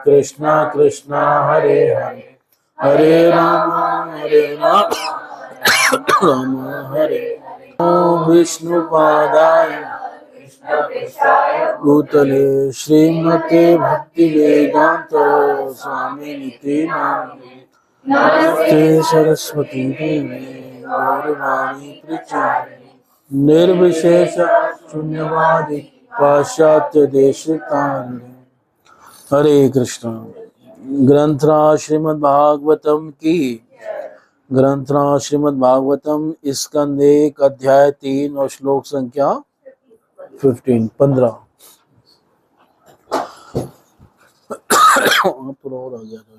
कृष्णा कृष्णा हरे हरे हरे राम राम हरे ओम विष्णुपादाय भूतले श्रीमते भक्ति वेदांत स्वामिनिति नामिने नमस्ते सरस्वती देवी गौरवाणी प्रचारिणे निर्विशेष शून्यवादी पाश्चात्य देशतारिणे। हरे कृष्ण। ग्रंथराज श्रीमद् भागवतम की ग्रंथराज श्रीमद् भागवतम स्कंद 1 अध्याय 3 और श्लोक संख्या 15 थोड़ा और आ गया था।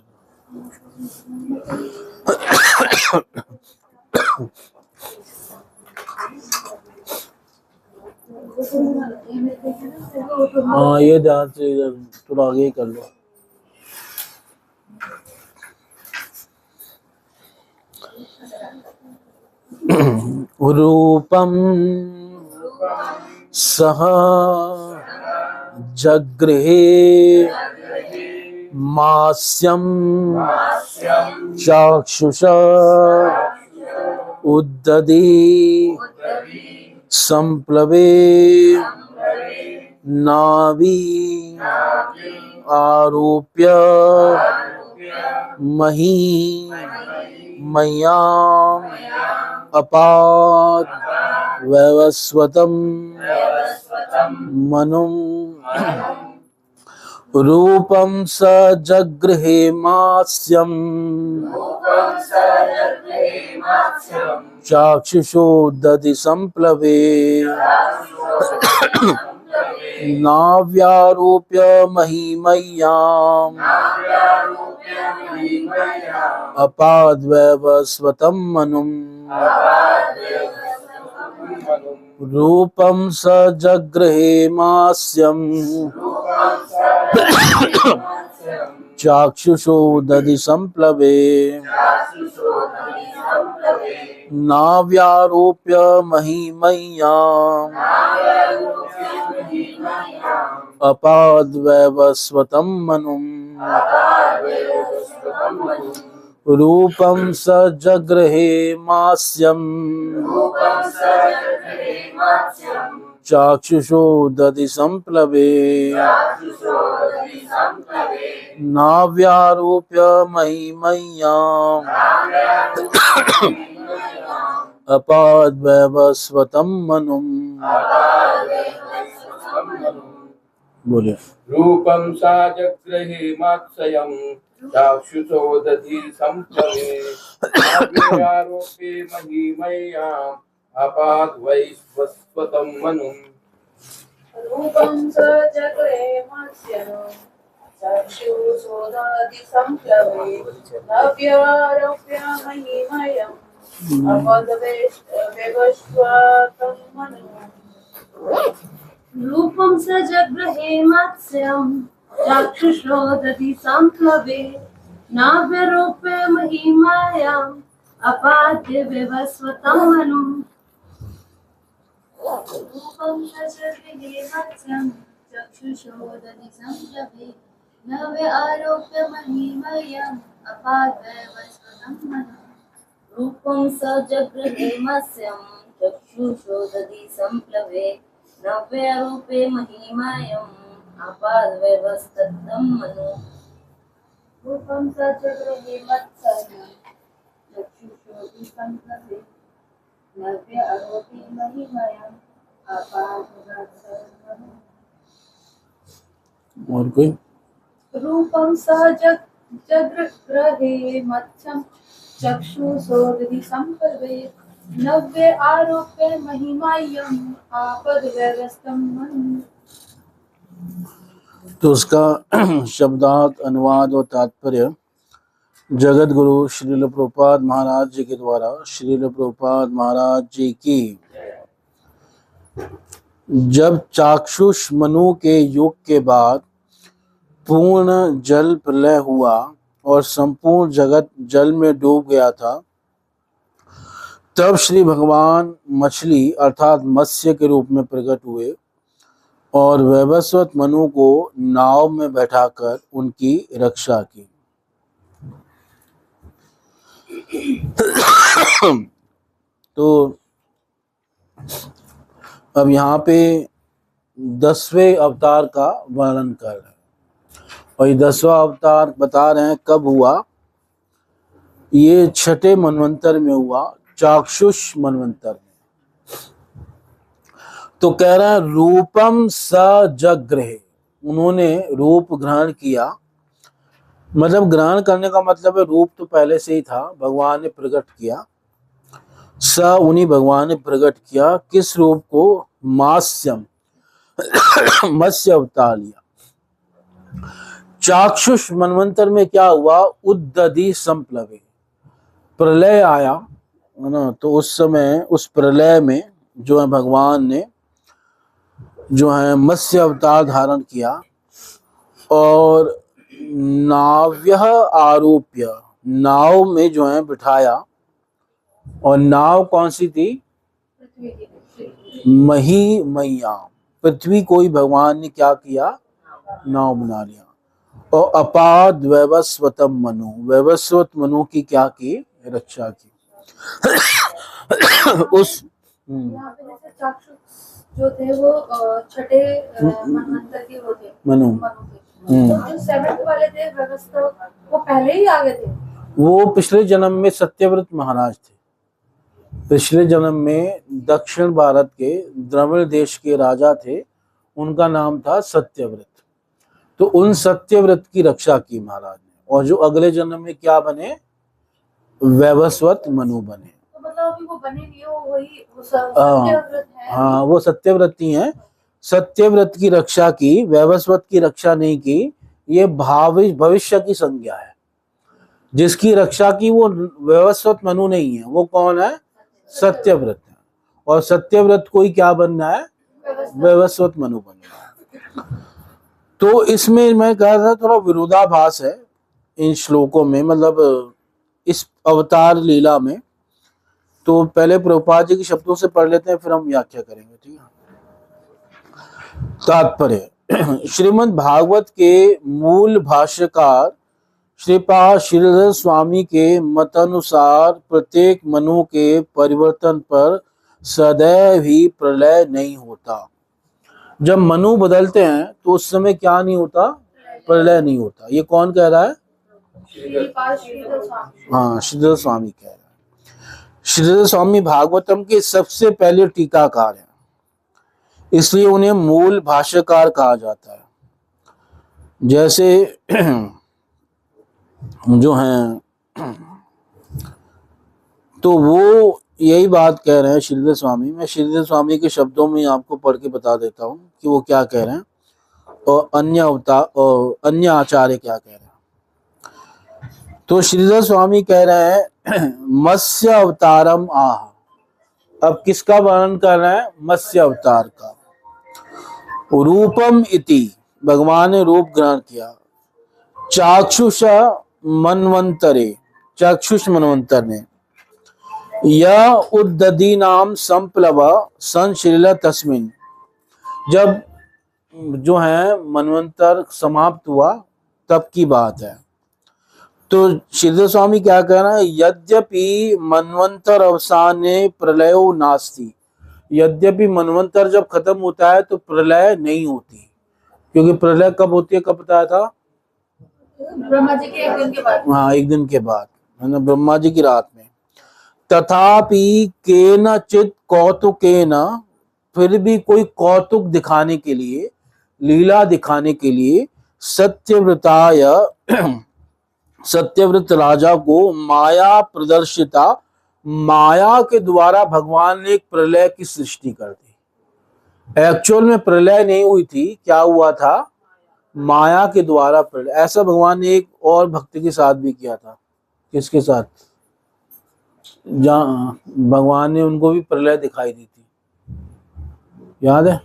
हाँ ये ध्यान से इधर थोड़ा आगे ही कर लो। रूपम सह जगृहे मास्यम चाक्षुषा उद्ददी संप्लवे नावी आरोप्य मही मय्याम अपाद वैवस्वतम मनुम रूपम स जगृहे मास्यम चाक्षुषो दधि संप्लवे नाव्यारोप्य महिमय्याम अपाद्वैवस्वतं मनुम् रूपं स जगृहे मास्यम् चाक्षुषो दधि संप्लवे नाव्यारोप्य महिमय्याम अपाद्वैवस्वतं मनुम् रूपं स जगृहे मास्यम् चाक्षुषो दधि संप्लवे नाव्यारोप्य महिमय्याम अपाद्वैवस्वतं मनुम्। बोलिए। रूपं सा जगृहे मात्स्यं चाक्षुषो दधि संप्लवे नाव्यारोप्ये महिमय्याम् अपाद्वैवस्वतं मनुम्। रूपं स जगृहे मात्स्यं चाक्षुषो दधि संप्लवे नाव्यारोप्य महिमय्याम् अपाद्वैवस्वतं मनुम्। रूपं स जगृहे मात्स्यं चाक्षुषो दधि संप्लवे नाव्यारोप्य महिमय्याम् अपाद्वैवस्वतं मनुम्। रूपं स जगृहे मात्स्यं चाक्षुषो दधि संप्लवे नाव्यारोप्य महिमय्याम् अपाद्वैवस्वतं मनुम्। रूपं स जगृहे मात्स्यं चाक्षुषो दधि संप्लवे नाव्यारोप्य महिमय्याम् अपाद्वैवस्वतं मनुम्। रूपं स जगृहे मात्स्यं चाक्षुषो दधि संप्लवे नाव्यारोप्य महिमय्याम् अपाद्वैवस्वतं मनुम्। और कोई? रूपं स जगृहे मात्स्यं चाक्षुषो दधि संप्लवे नाव्यारोप्य महिमय्याम् अपाद्वैवस्वतं मनुम्। तो उसका शब्दार्थ अनुवाद और तात्पर्य जगत गुरु श्रील प्रभुपाद महाराज जी के द्वारा श्रील प्रभुपाद महाराज जी की जब चाक्षुष मनु के युग के बाद पूर्ण जल प्रलय हुआ और संपूर्ण जगत जल में डूब गया था, तब श्री भगवान मछली अर्थात मत्स्य के रूप में प्रकट हुए और वैवस्वत मनु को नाव में बैठाकर उनकी रक्षा की। तो अब यहाँ पे 10वें अवतार का वर्णन कर रहे हैं और ये 10वां अवतार बता रहे हैं कब हुआ। ये 6ठे मनवंतर में हुआ, चाक्षुष मनवंतर में। तो कह रहे हैं रूपम सजग्रहे, उन्होंने रूप ग्रहण किया। मतलब ग्रहण करने का मतलब है रूप तो पहले से ही था, भगवान ने प्रकट किया। स उन्हीं भगवान ने प्रकट किया, किस रूप को? मास्यम, मत्स्य अवतार लिया। चाक्षुष मनवंतर में क्या हुआ? उद्दधि संप्लवे, प्रलय आया है ना। तो उस समय उस प्रलय में जो है भगवान ने जो है मत्स्य अवतार धारण किया और नाव्य आरोप्य, नाव में जो है बिठाया। और नाव कौन सी थी? पृथ्वी की। मही मैया, पृथ्वी को ही भगवान ने क्या किया? नाव बना लिया। और अपाद वैवस्वतम मनु, वैवस्वत मनु की क्या की? रक्षा की। उस यहाँ पे जैसे चाक्षुष जो थे वो 6ठे मनवंतर के वो थे, मनु। थे। तो जो 7th वाले थे व्यवस्था, वो पहले ही आ गए थे। वो पिछले जन्म में सत्यव्रत महाराज थे। पिछले जन्म में दक्षिण भारत के द्रविड़ देश के राजा थे, उनका नाम था सत्यव्रत। तो उन सत्यव्रत की रक्षा की महाराज ने। और जो अगले जन्म में क्या बने? वैवस्वत मनु बने। तो मतलब अभी वो बने नहीं, वो वही वो सत्यव्रत है। हाँ, वो सत्यव्रती हैं। सत्यव्रत की रक्षा की, वैवस्वत की रक्षा नहीं की। ये भविष्य की संज्ञा है। जिसकी रक्षा की वो वैवस्वत मनु नहीं है, वो कौन है? सत्यव्रत है। और सत्यव्रत को ही क्या बनना है? वैवस्वत मनु बनना है। तो इसमें मैं कह रहा था थोड़ा विरोधाभास है इन श्लोकों में, मतलब इस अवतार लीला में। तो पहले प्रभुपाद जी के शब्दों से पढ़ लेते हैं, फिर हम व्याख्या करेंगे। ठीक है। तात्पर्य, श्रीमद् भागवत के मूल भाष्यकार श्रीपाद श्रीधर स्वामी के मतानुसार प्रत्येक मनु के परिवर्तन पर सदैव ही प्रलय नहीं होता। जब मनु बदलते हैं तो उस समय क्या नहीं होता? प्रलय नहीं होता। ये कौन कह रहा है? श्रीधर स्वामी। हाँ, श्रीधर स्वामी कह रहा है। श्रीधर स्वामी भागवतम के सबसे पहले टीकाकार हैं, इसलिए उन्हें मूल भाष्यकार कहा जाता है। जैसे जो हैं, तो वो यही बात कह रहे हैं श्रीधर स्वामी। मैं श्रीधर स्वामी के शब्दों में आपको पढ़ के बता देता हूँ कि वो क्या कह रहे हैं और अन्य आचार्य क्या कह रहे हैं। तो श्रीधर स्वामी कह रहे हैं मत्स्य अवतारम आह। अब किसका वर्णन कर रहे हैं? मत्स्य अवतार का। रूपम इति, भगवान ने रूप ग्रहण किया। चाक्षुष मनवंतरे, चाक्षुष मनवंतर ने। यह उद्दधि नाम संप्लव संशील तस्मिन, जब जो है मनवंतर समाप्त हुआ तब की बात है। तो श्रीधर स्वामी क्या कह रहे हैं? यद्यपि मनवंतर अवसाने प्रलयो नास्ति, यद्यपि मनवंतर जब खत्म होता है तो प्रलय नहीं होती। क्योंकि प्रलय कब होती है? कब बताया था? ब्रह्मा जी के 1 दिन के बाद। हाँ, 1 दिन के बाद, है ना, ब्रह्मा जी की रात में। तथापि केनचित कौतुकेन, फिर भी कोई कौतुक दिखाने के लिए, लीला दिखाने के लिए सत्यव्रताय, सत्यव्रत राजा को माया प्रदर्शिता, माया के द्वारा भगवान ने एक प्रलय की सृष्टि कर दी। एक्चुअल में प्रलय नहीं हुई थी, क्या हुआ था? माया के द्वारा प्रलय। ऐसा भगवान ने एक और भक्त के साथ भी किया था। किसके साथ? जहाँ भगवान ने उनको भी प्रलय दिखाई दी थी, याद है?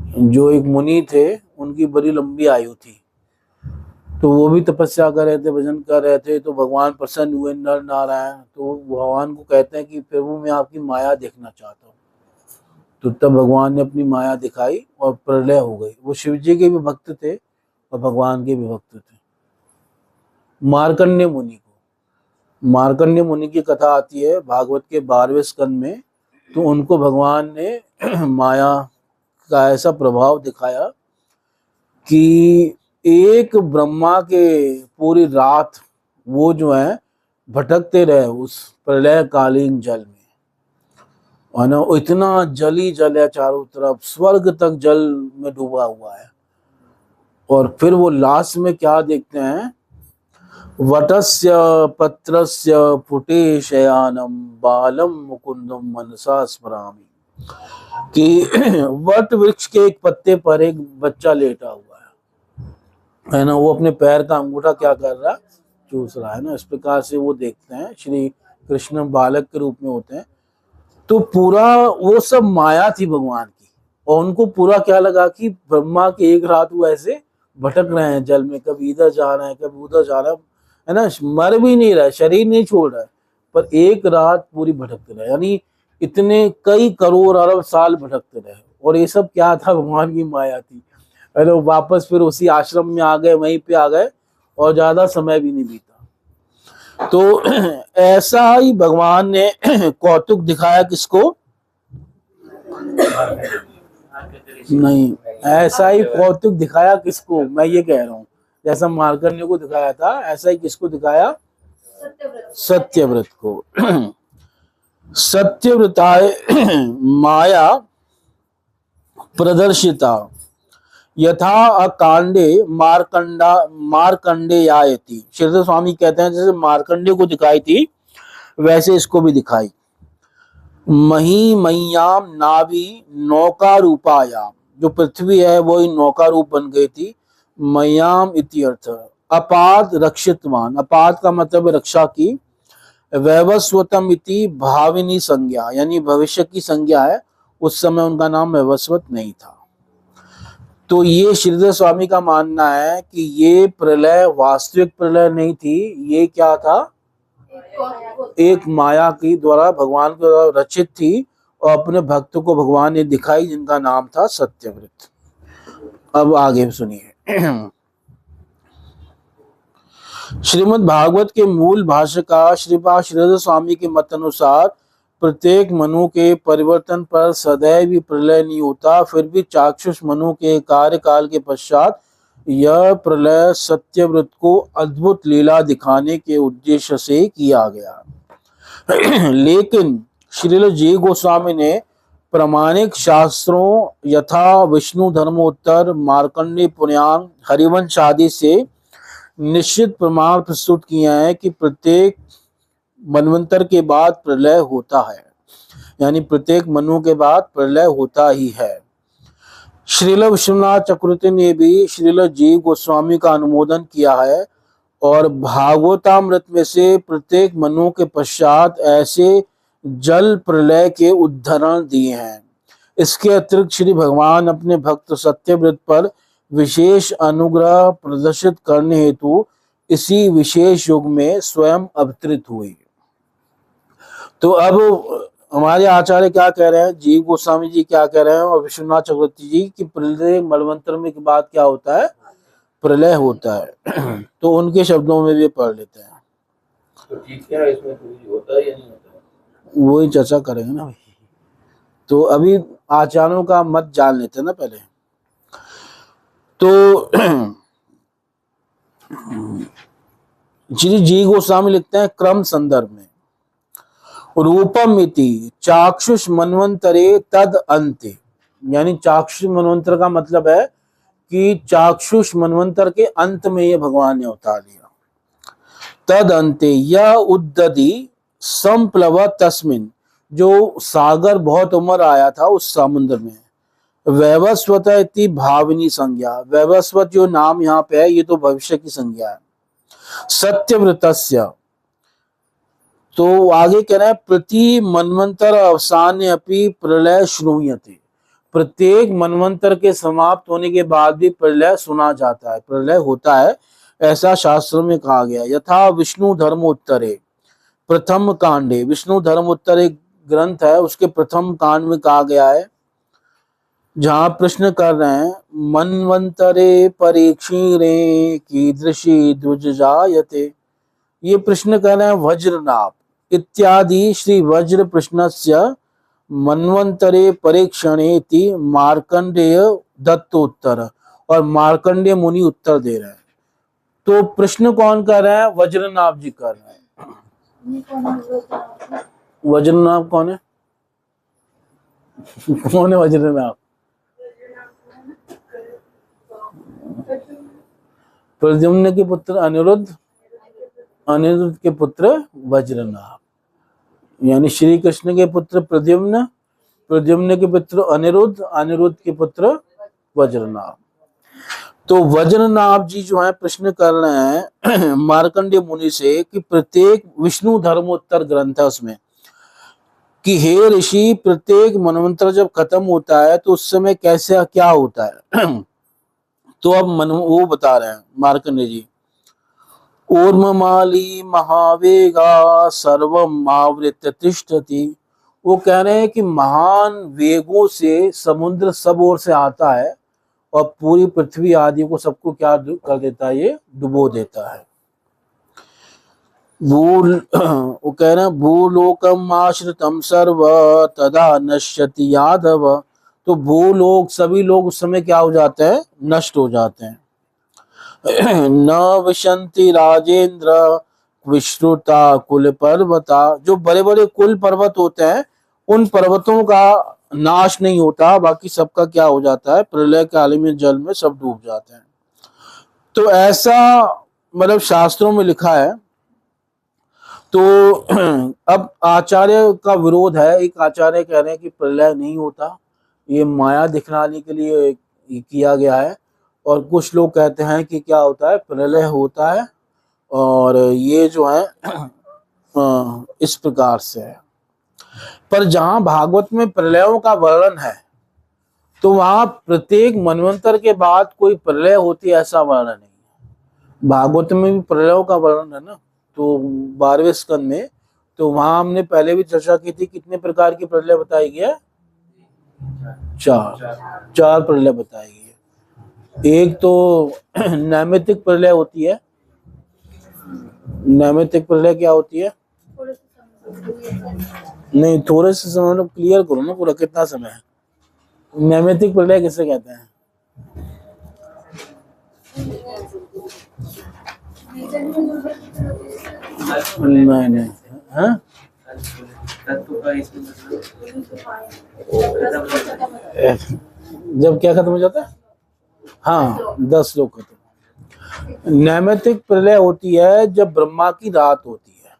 जो एक मुनि थे, उनकी बड़ी लंबी आयु थी, तो वो भी तपस्या कर रहे थे, भजन कर रहे थे। तो भगवान प्रसन्न हुए, नर नारायण। तो भगवान को कहते हैं कि प्रभु मैं आपकी माया देखना चाहता हूँ। तो तब भगवान ने अपनी माया दिखाई और प्रलय हो गई। वो शिव जी के भी भक्त थे और भगवान के भी भक्त थे। मार्कंडेय मुनि को, मार्कंडेय मुनि की कथा आती है भागवत के 12वें स्कंद में। तो उनको भगवान ने माया का ऐसा प्रभाव दिखाया कि एक ब्रह्मा के पूरी रात वो जो है भटकते रहे उस प्रलय कालीन जल में, और ना इतना जल ही जल है चारों तरफ, स्वर्ग तक जल में डूबा हुआ है। और फिर वो लास्ट में क्या देखते हैं, वटस्य पत्रस्य फुटे शयानम बालम मुकुंदम मनसा स्मरामि, कि वट वृक्ष के एक पत्ते पर एक बच्चा लेटा हुआ है ना, वो अपने पैर का अंगूठा क्या कर रहा है, चूस रहा है ना। इस प्रकार से वो देखते हैं श्री कृष्ण बालक के रूप में होते हैं। तो पूरा वो सब माया थी भगवान की, और उनको पूरा क्या लगा कि ब्रह्मा की एक रात वो ऐसे भटक रहे हैं जल में, कभी इधर जा रहे हैं कभी उधर जा रहे हैं, है ना, मर भी नहीं रहा है, शरीर नहीं छोड़ रहा है, पर एक रात पूरी भटकते रहे, यानी इतने कई करोड़ अरब साल भटकते रहे। और ये सब क्या था, भगवान की माया थी। अरे वापस फिर उसी आश्रम में आ गए, वहीं पे आ गए, और ज्यादा समय भी नहीं बीता। तो ऐसा ही भगवान ने कौतुक दिखाया किसको, नहीं, ऐसा ही कौतुक दिखाया किसको, मैं ये कह रहा हूँ, जैसा मार्कंडेय को दिखाया था ऐसा ही किसको दिखाया, सत्यव्रत को। सत्यव्रताय माया प्रदर्शिता यथा अकांडे मार्कंडेयायति। श्रीधर स्वामी कहते हैं जैसे मार्कंडेय को दिखाई थी वैसे इसको भी दिखाई। मही मय्याम नावी नौका रूपायाम, जो पृथ्वी है वो ही नौका रूप बन गई थी। मय्याम इति अर्थ अपाद रक्षितवान, अपाद का मतलब रक्षा की। वैवस्वतम इति भाविनी संज्ञा, यानी भविष्य की संज्ञा है, उस समय उनका नाम वैवस्वत नहीं था। तो ये श्रीधर स्वामी का मानना है कि ये प्रलय वास्तविक प्रलय नहीं थी, ये क्या था, एक माया की द्वारा भगवान के द्वारा रचित थी, और अपने भक्त को भगवान ने दिखाई, जिनका नाम था सत्यव्रत। अब आगे सुनिए। श्रीमद् भागवत के मूल भाष्यकार श्रीपाद श्रीधर स्वामी के मत अनुसार प्रत्येक मनु के परिवर्तन पर सदैव ही प्रलय नहीं होता, फिर भी चाक्षुष मनु के कार्यकाल के पश्चात यह प्रलय सत्यव्रत को अद्भुत लीला दिखाने के उद्देश्य से किया गया। लेकिन श्रील जी गोस्वामी ने प्रामाणिक शास्त्रों यथा विष्णु धर्मोत्तर, मार्कंडेय पुराण, हरिवंश आदि से निश्चित प्रमाण प्रस्तुत किया है कि प्रत्येक मनवंतर के बाद प्रलय होता है, यानी प्रत्येक मनु के बाद प्रलय होता ही है। श्रील विश्वनाथ चक्रवर्ती ने भी श्रील जी गोस्वामी का अनुमोदन किया है, और भागवतामृत में से प्रत्येक मनु के पश्चात ऐसे जल प्रलय के उदाहरण दिए हैं। इसके अतिरिक्त श्री भगवान अपने भक्त सत्यव्रत पर विशेष अनुग्रह प्रदर्शित करने हेतु इसी विशेष युग में स्वयं अवतरित हुए। तो अब हमारे आचार्य क्या कह रहे हैं, जीव गोस्वामी जी क्या कह रहे हैं, और विश्वनाथ चक्रवर्ती जी कि प्रलय मलवंतर में के बाद क्या होता है, प्रलय होता है। तो उनके शब्दों में भी पढ़ लेते हैं। तो ठीक है, इसमें कुछ होता है या नहीं होता है, वही चर्चा करेंगे ना। तो अभी आचार्यों का मत जान लेते हैं ना पहले। तो श्री जी गोस्वामी लिखते हैं क्रम संदर्भ में, रूपम इति चाक्षुष मनवंतरे तद अंते, यानी चाक्षुष मनवंतर का मतलब है कि चाक्षुष मनवंतर के अंत में ये भगवान ने अवतार लिया। तद अंते यह उद्दधि संप्लव तस्मिन, जो सागर बहुत उम्र आया था उस समुद्र में। वैवस्वत इति भाविनी संज्ञा, वैवस्वत जो नाम यहाँ पे है ये तो भविष्य की संज्ञा है। सत्यव्रतस्य, तो आगे कह रहे हैं प्रति मनवंतर अवसान्य अपि प्रलय श्रूयते, प्रत्येक मनवंतर के समाप्त होने के बाद भी प्रलय सुना जाता है, प्रलय होता है, ऐसा शास्त्र में कहा गया। यथा विष्णु धर्मोत्तरे प्रथम कांडे, विष्णु धर्मोत्तर एक ग्रंथ है, उसके प्रथम कांड में कहा गया है जहाँ प्रश्न कर रहे हैं मन्वंतरे परीक्षीणे कीदृशी द्विज जायते, ये प्रश्न कर रहे हैं वज्रनाभ इत्यादि श्री वज्र प्रश्नस्य मन्वंतरे परीक्षणेति मार्कंडेय दत्तोत्तर, और मार्कंडेय मुनि उत्तर दे रहे हैं। तो प्रश्न कौन कर रहे हैं? वज्रनाभ जी कर रहे हैं। ये कौन है वो? वज्रनाभ कौन है? कौन है वज्रनाभ? प्रद्युम्न के पुत्र अनिरुद्ध, अनिरुद्ध के पुत्र वज्रनाभ, यानी श्री कृष्ण के पुत्र प्रद्युम्न, प्रद्युम्न के पुत्र अनिरुद्ध, अनिरुद्ध के पुत्र वज्रनाभ। तो वज्रनाभ जी जो है प्रश्न कर रहे हैं मार्कंडेय मुनि से कि प्रत्येक विष्णु धर्मोत्तर ग्रंथ है उसमें कि हे ऋषि, प्रत्येक मनवंतर जब खत्म होता है तो उस समय कैसे क्या होता है? तो अब वो बता रहे हैं मार्कंडेय जी, ऊर्ममाली महावेगा सर्वम आवृत्य तिष्ठति। वो कह रहे हैं कि महान वेगों से समुद्र सब ओर से आता है और पूरी पृथ्वी आदि को सबको क्या कर देता है? ये डुबो देता है। वो कह रहे हैं भूलोकम आश्रितम सर्व तदा नश्यति यादव। तो भूलोक सभी लोग उस समय क्या हो जाते हैं? नष्ट हो जाते हैं। न विशंति राजेंद्र विश्रुता कुल पर्वता, जो बड़े बड़े कुल पर्वत होते हैं उन पर्वतों का नाश नहीं होता, बाकी सबका क्या हो जाता है? प्रलय काल में जल में सब डूब जाते हैं। तो ऐसा मतलब शास्त्रों में लिखा है। तो अब आचार्य का विरोध है। एक आचार्य कह रहे हैं कि प्रलय नहीं होता, ये माया दिखलाने के लिए किया गया है, और कुछ लोग कहते हैं कि क्या होता है? प्रलय होता है, और ये जो है इस प्रकार से है। पर जहां भागवत में प्रलयों का वर्णन है तो वहां प्रत्येक मनवंतर के बाद कोई प्रलय होती है ऐसा वर्णन नहीं है। भागवत में भी प्रलयों का वर्णन है ना, तो 12वें स्कंद में, तो वहां हमने पहले भी चर्चा की थी कितने प्रकार की प्रलय बताई गई है? चार प्रलय बताई गई है। एक तो नैमित्तिक प्रलय होती है। नैमित्तिक प्रलय क्या होती है? थोड़े से समय नहीं, थोड़े से समय में क्लियर करो ना पूरा, कितना समय है? नैमित्तिक प्रलय किसे कहते हैं? नहीं नहीं, हाँ जब क्या खत्म हो जाता है? हाँ, 10 लोग खत्म। नैमित्तिक प्रलय होती है जब ब्रह्मा की रात होती है,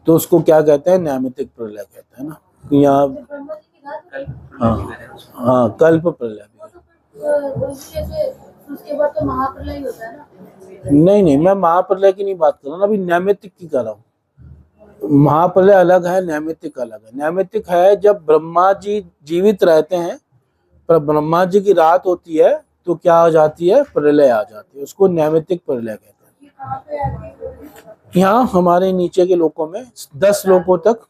तो उसको क्या कहते हैं? नैमित्तिक प्रलय कहते हैं ना। यहाँ हाँ हाँ, कल्प प्रलय भी। उसके बाद तो महाप्रलय होता है ना। नहीं नहीं, मैं महाप्रलय की नहीं बात कर रहा हूँ, अभी नैमित्तिक की कर रहा हूँ। महाप्रलय अलग है, नैमित्तिक अलग है। नैमित्तिक है जब ब्रह्मा जी जीवित रहते हैं पर ब्रह्मा जी की रात होती है तो क्या आ जाती है? प्रलय आ जाती है, उसको नैमित्तिक प्रलय कहते हैं। यहाँ हमारे नीचे के लोकों में 10 लोगों तक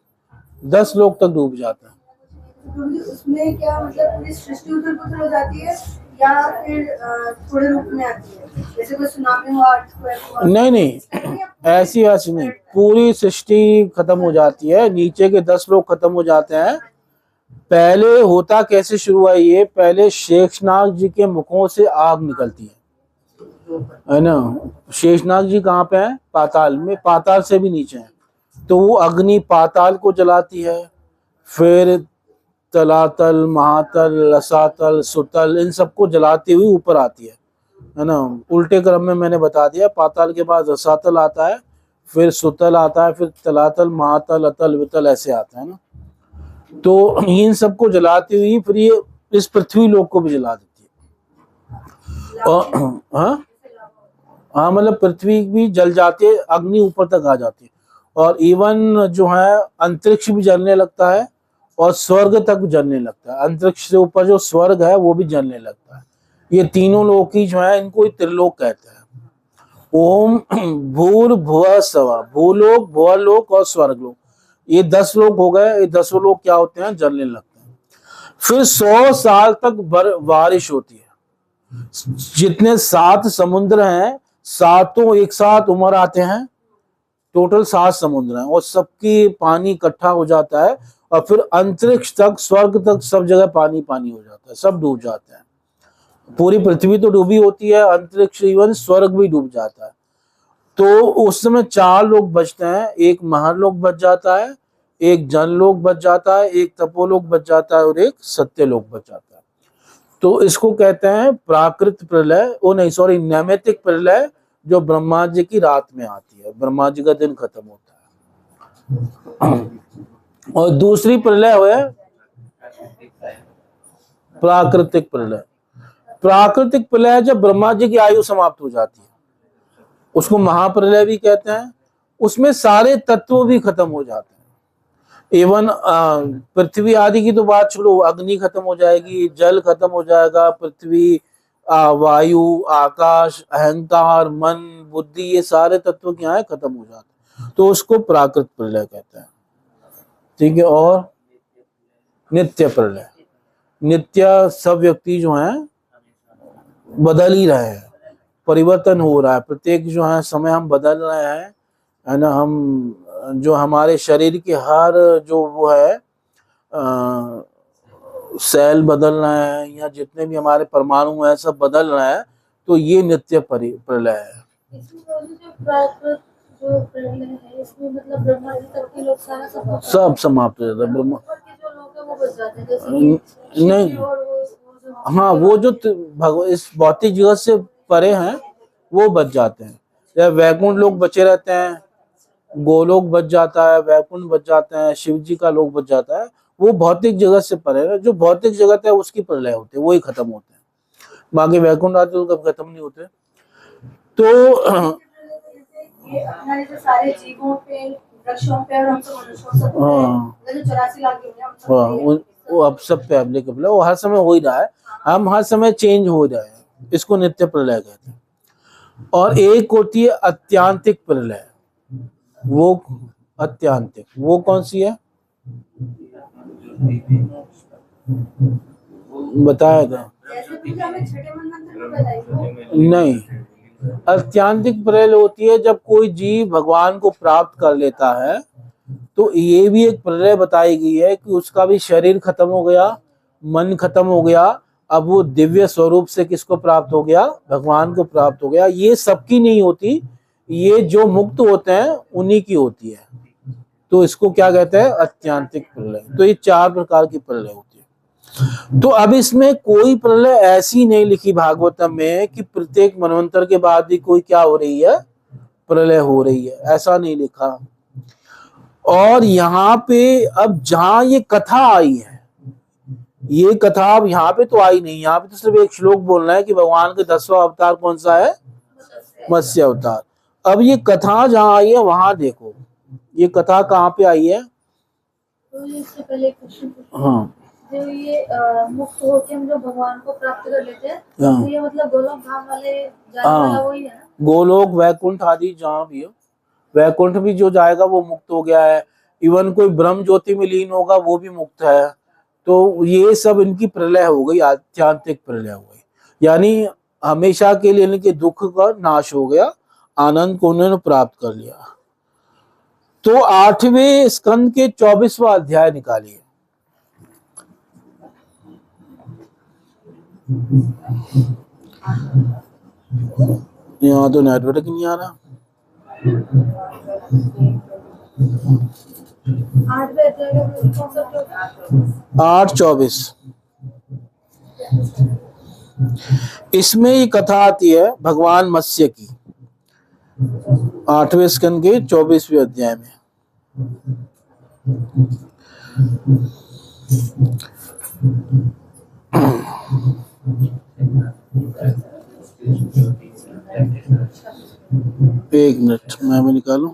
डूब जाता है। उसमें क्या मतलब पूरी सृष्टि उथल-पुथल हो जाती है या फिर थोड़े रूप में आती है? जैसे कोई सुनामी हुआ, अर्थक्वेक हुआ? नहीं, ऐसी नहीं, पूरी सृष्टि खत्म हो जाती है, नीचे के 10 लोग खत्म हो जाते हैं। पहले होता कैसे शुरू हुआ? ये पहले शेषनाग जी के मुखों से आग निकलती है ना। शेषनाग जी कहाँ पे हैं? पाताल में, पाताल से भी नीचे हैं। तो वो अग्नि पाताल को जलाती है, फिर तलातल, महातल, रसातल, सुतल, इन सबको जलाती हुई ऊपर आती है ना। उल्टे क्रम में मैंने बता दिया। पाताल के बाद रसातल आता है, फिर सुतल आता है, फिर तलातल, महातल, अतल, वितल ऐसे आता है ना। तो इन सबको जलाती हुई फिर ये इस पृथ्वी लोक को भी जला देती है। और हाँ मतलब पृथ्वी भी जल जाती है, अग्नि ऊपर तक आ जाती है, और इवन जो है अंतरिक्ष भी जलने लगता है और स्वर्ग तक जलने लगता है। अंतरिक्ष से ऊपर जो स्वर्ग है वो भी जलने लगता है। ये तीनों लोक ही जो है इनको त्रिलोक कहते हैं। ओम भूर्भुवः स्वः, भूलोक, भुवलोक और स्वर्गलोक, ये 10 लोक हो गए। ये 10 लोक क्या होते हैं? जलने लगते हैं। फिर 100 साल तक बारिश होती है। जितने 7 समुद्र हैं, सातों एक साथ उमड़ आते हैं। टोटल 7 समुद्र हैं और सबकी पानी इकट्ठा हो जाता है और फिर अंतरिक्ष तक, स्वर्ग तक, सब जगह पानी पानी हो जाता है, सब डूब जाते हैं। पूरी पृथ्वी तो डूबी होती है, अंतरिक्ष इवन स्वर्ग भी डूब जाता है। तो उस समय 4 लोग बचते हैं। एक महरलोक बच जाता है, एक जनलोक बच जाता है, एक तपोलोक बच जाता है और एक सत्यलोक बच जाता है। तो इसको कहते हैं प्राकृत प्रलय, ओ नहीं सॉरी, नैमित्तिक प्रलय, जो ब्रह्मा जी की रात में आती है। ब्रह्मा जी का दिन खत्म होता है। और दूसरी प्रलय है प्राकृतिक प्रलय। प्राकृतिक प्रलय जब ब्रह्मा जी की आयु समाप्त हो जाती है, उसको महाप्रलय भी कहते हैं। उसमें सारे तत्व भी खत्म हो जाते हैं। एवं पृथ्वी आदि की तो बात छोड़ो, अग्नि खत्म हो जाएगी, जल खत्म हो जाएगा, पृथ्वी, वायु, आकाश, अहंकार, मन, बुद्धि, ये सारे तत्व क्या है, खत्म हो जाते हैं। तो उसको प्राकृत प्रलय कहते हैं। ठीक है। और नित्य प्रलय, नित्य सब व्यक्ति जो हैं बदल ही रहे हैं, परिवर्तन हो रहा है। प्रत्येक जो है समय हम बदल रहे हैं, है ना। हम जो हमारे शरीर के हर जो वो है सेल बदल रहे हैं, या जितने भी हमारे परमाणु हैं सब बदल रहे हैं। तो ये नित्य प्रलय है। जो प्रलय है इसमें मतलब ब्रह्मा जी तक के लोग सारा सब समाप्त हो जाता है। ब्रह्मा जो लोग हैं वो बच जाते हैं, जैसे नहीं, और हाँ, वो जो इस भौतिक जगत से परे हैं वो बच जाते हैं। या वैकुंठ लोग बचे रहते हैं, गोलोक बच जाता है, वैकुंठ बच जाते हैं, शिव जी का लोक बच जाता है। वो भौतिक जगत से परे है। जो भौतिक जगत है उसकी प्रलय होते हैं, वही खत्म होते हैं। बाकी वैकुंठ आते तो कब खत्म नहीं होते। तो ये अपना जैसे सारे जीवों पे, वृक्षों पे और हम सब मनुष्यों सब पे, जो 84 लाख होंगे हम सब पे वो अब सब पे एप्लीकेबल है। वो हर समय हो ही रहा है, हम हर समय चेंज हो रहे हैं। इसको नित्य प्रलय कहते हैं। और एक होती है अत्यांतिक प्रलय। वो अत्यांतिक, वो कौन सी है, बताया था? जैसे कि हमें छठे मनवंतर में बताइए। नहीं, अत्यांतिक प्रलय होती है जब कोई जीव भगवान को प्राप्त कर लेता है। तो ये भी एक प्रलय बताई गई है कि उसका भी शरीर खत्म हो गया, मन खत्म हो गया, अब वो दिव्य स्वरूप से किसको प्राप्त हो गया, भगवान को प्राप्त हो गया। ये सबकी नहीं होती, ये जो मुक्त होते हैं उन्हीं की होती है। तो इसको क्या कहते हैं, अत्यांतिक प्रलय। तो ये 4 प्रकार की प्रलय होती है। तो अब इसमें कोई प्रलय ऐसी नहीं लिखी भागवतम में कि प्रत्येक मनवंतर के बाद भी कोई क्या हो रही है, प्रलय हो रही है, ऐसा नहीं लिखा। और यहाँ पे अब जहां ये कथा आई है, ये कथा अब यहाँ पे तो आई नहीं। यहाँ पे तो सिर्फ एक श्लोक बोलना है कि भगवान का 10वां अवतार कौन सा है, मत्स्य अवतार। अब ये कथा जहाँ आई है वहां देखो, ये कथा कहाँ पे आई है। तो इससे पहले क्वेश्चन, हाँ, जो ये मुक्त होके हम जो भगवान को प्राप्त कर लेते हैं, हाँ। तो ये मतलब गोलोक धाम वाले जाने वाला वही है ना? गोलोक, वैकुंठ आदि जहाँ भी हो, वैकुंठ भी जो जाएगा वो मुक्त हो गया है। इवन कोई ब्रह्म ज्योति में लीन होगा वो भी मुक्त है। तो ये सब इनकी प्रलय हो गई, आत्यांतिक प्रलय हो गई, यानी हमेशा के लिए इनके दुख का नाश हो गया, आनंद को उन्होंने प्राप्त कर लिया। तो 8वें स्कंद के 24वां अध्याय निकालिए। यहाँ तो नेटवर्क नहीं आ रहा। 8:24 इसमें ये कथा आती है भगवान मत्स्य की, 8वें स्कंद के 24वें अध्याय में। एक मिनट मैं भी निकालूं।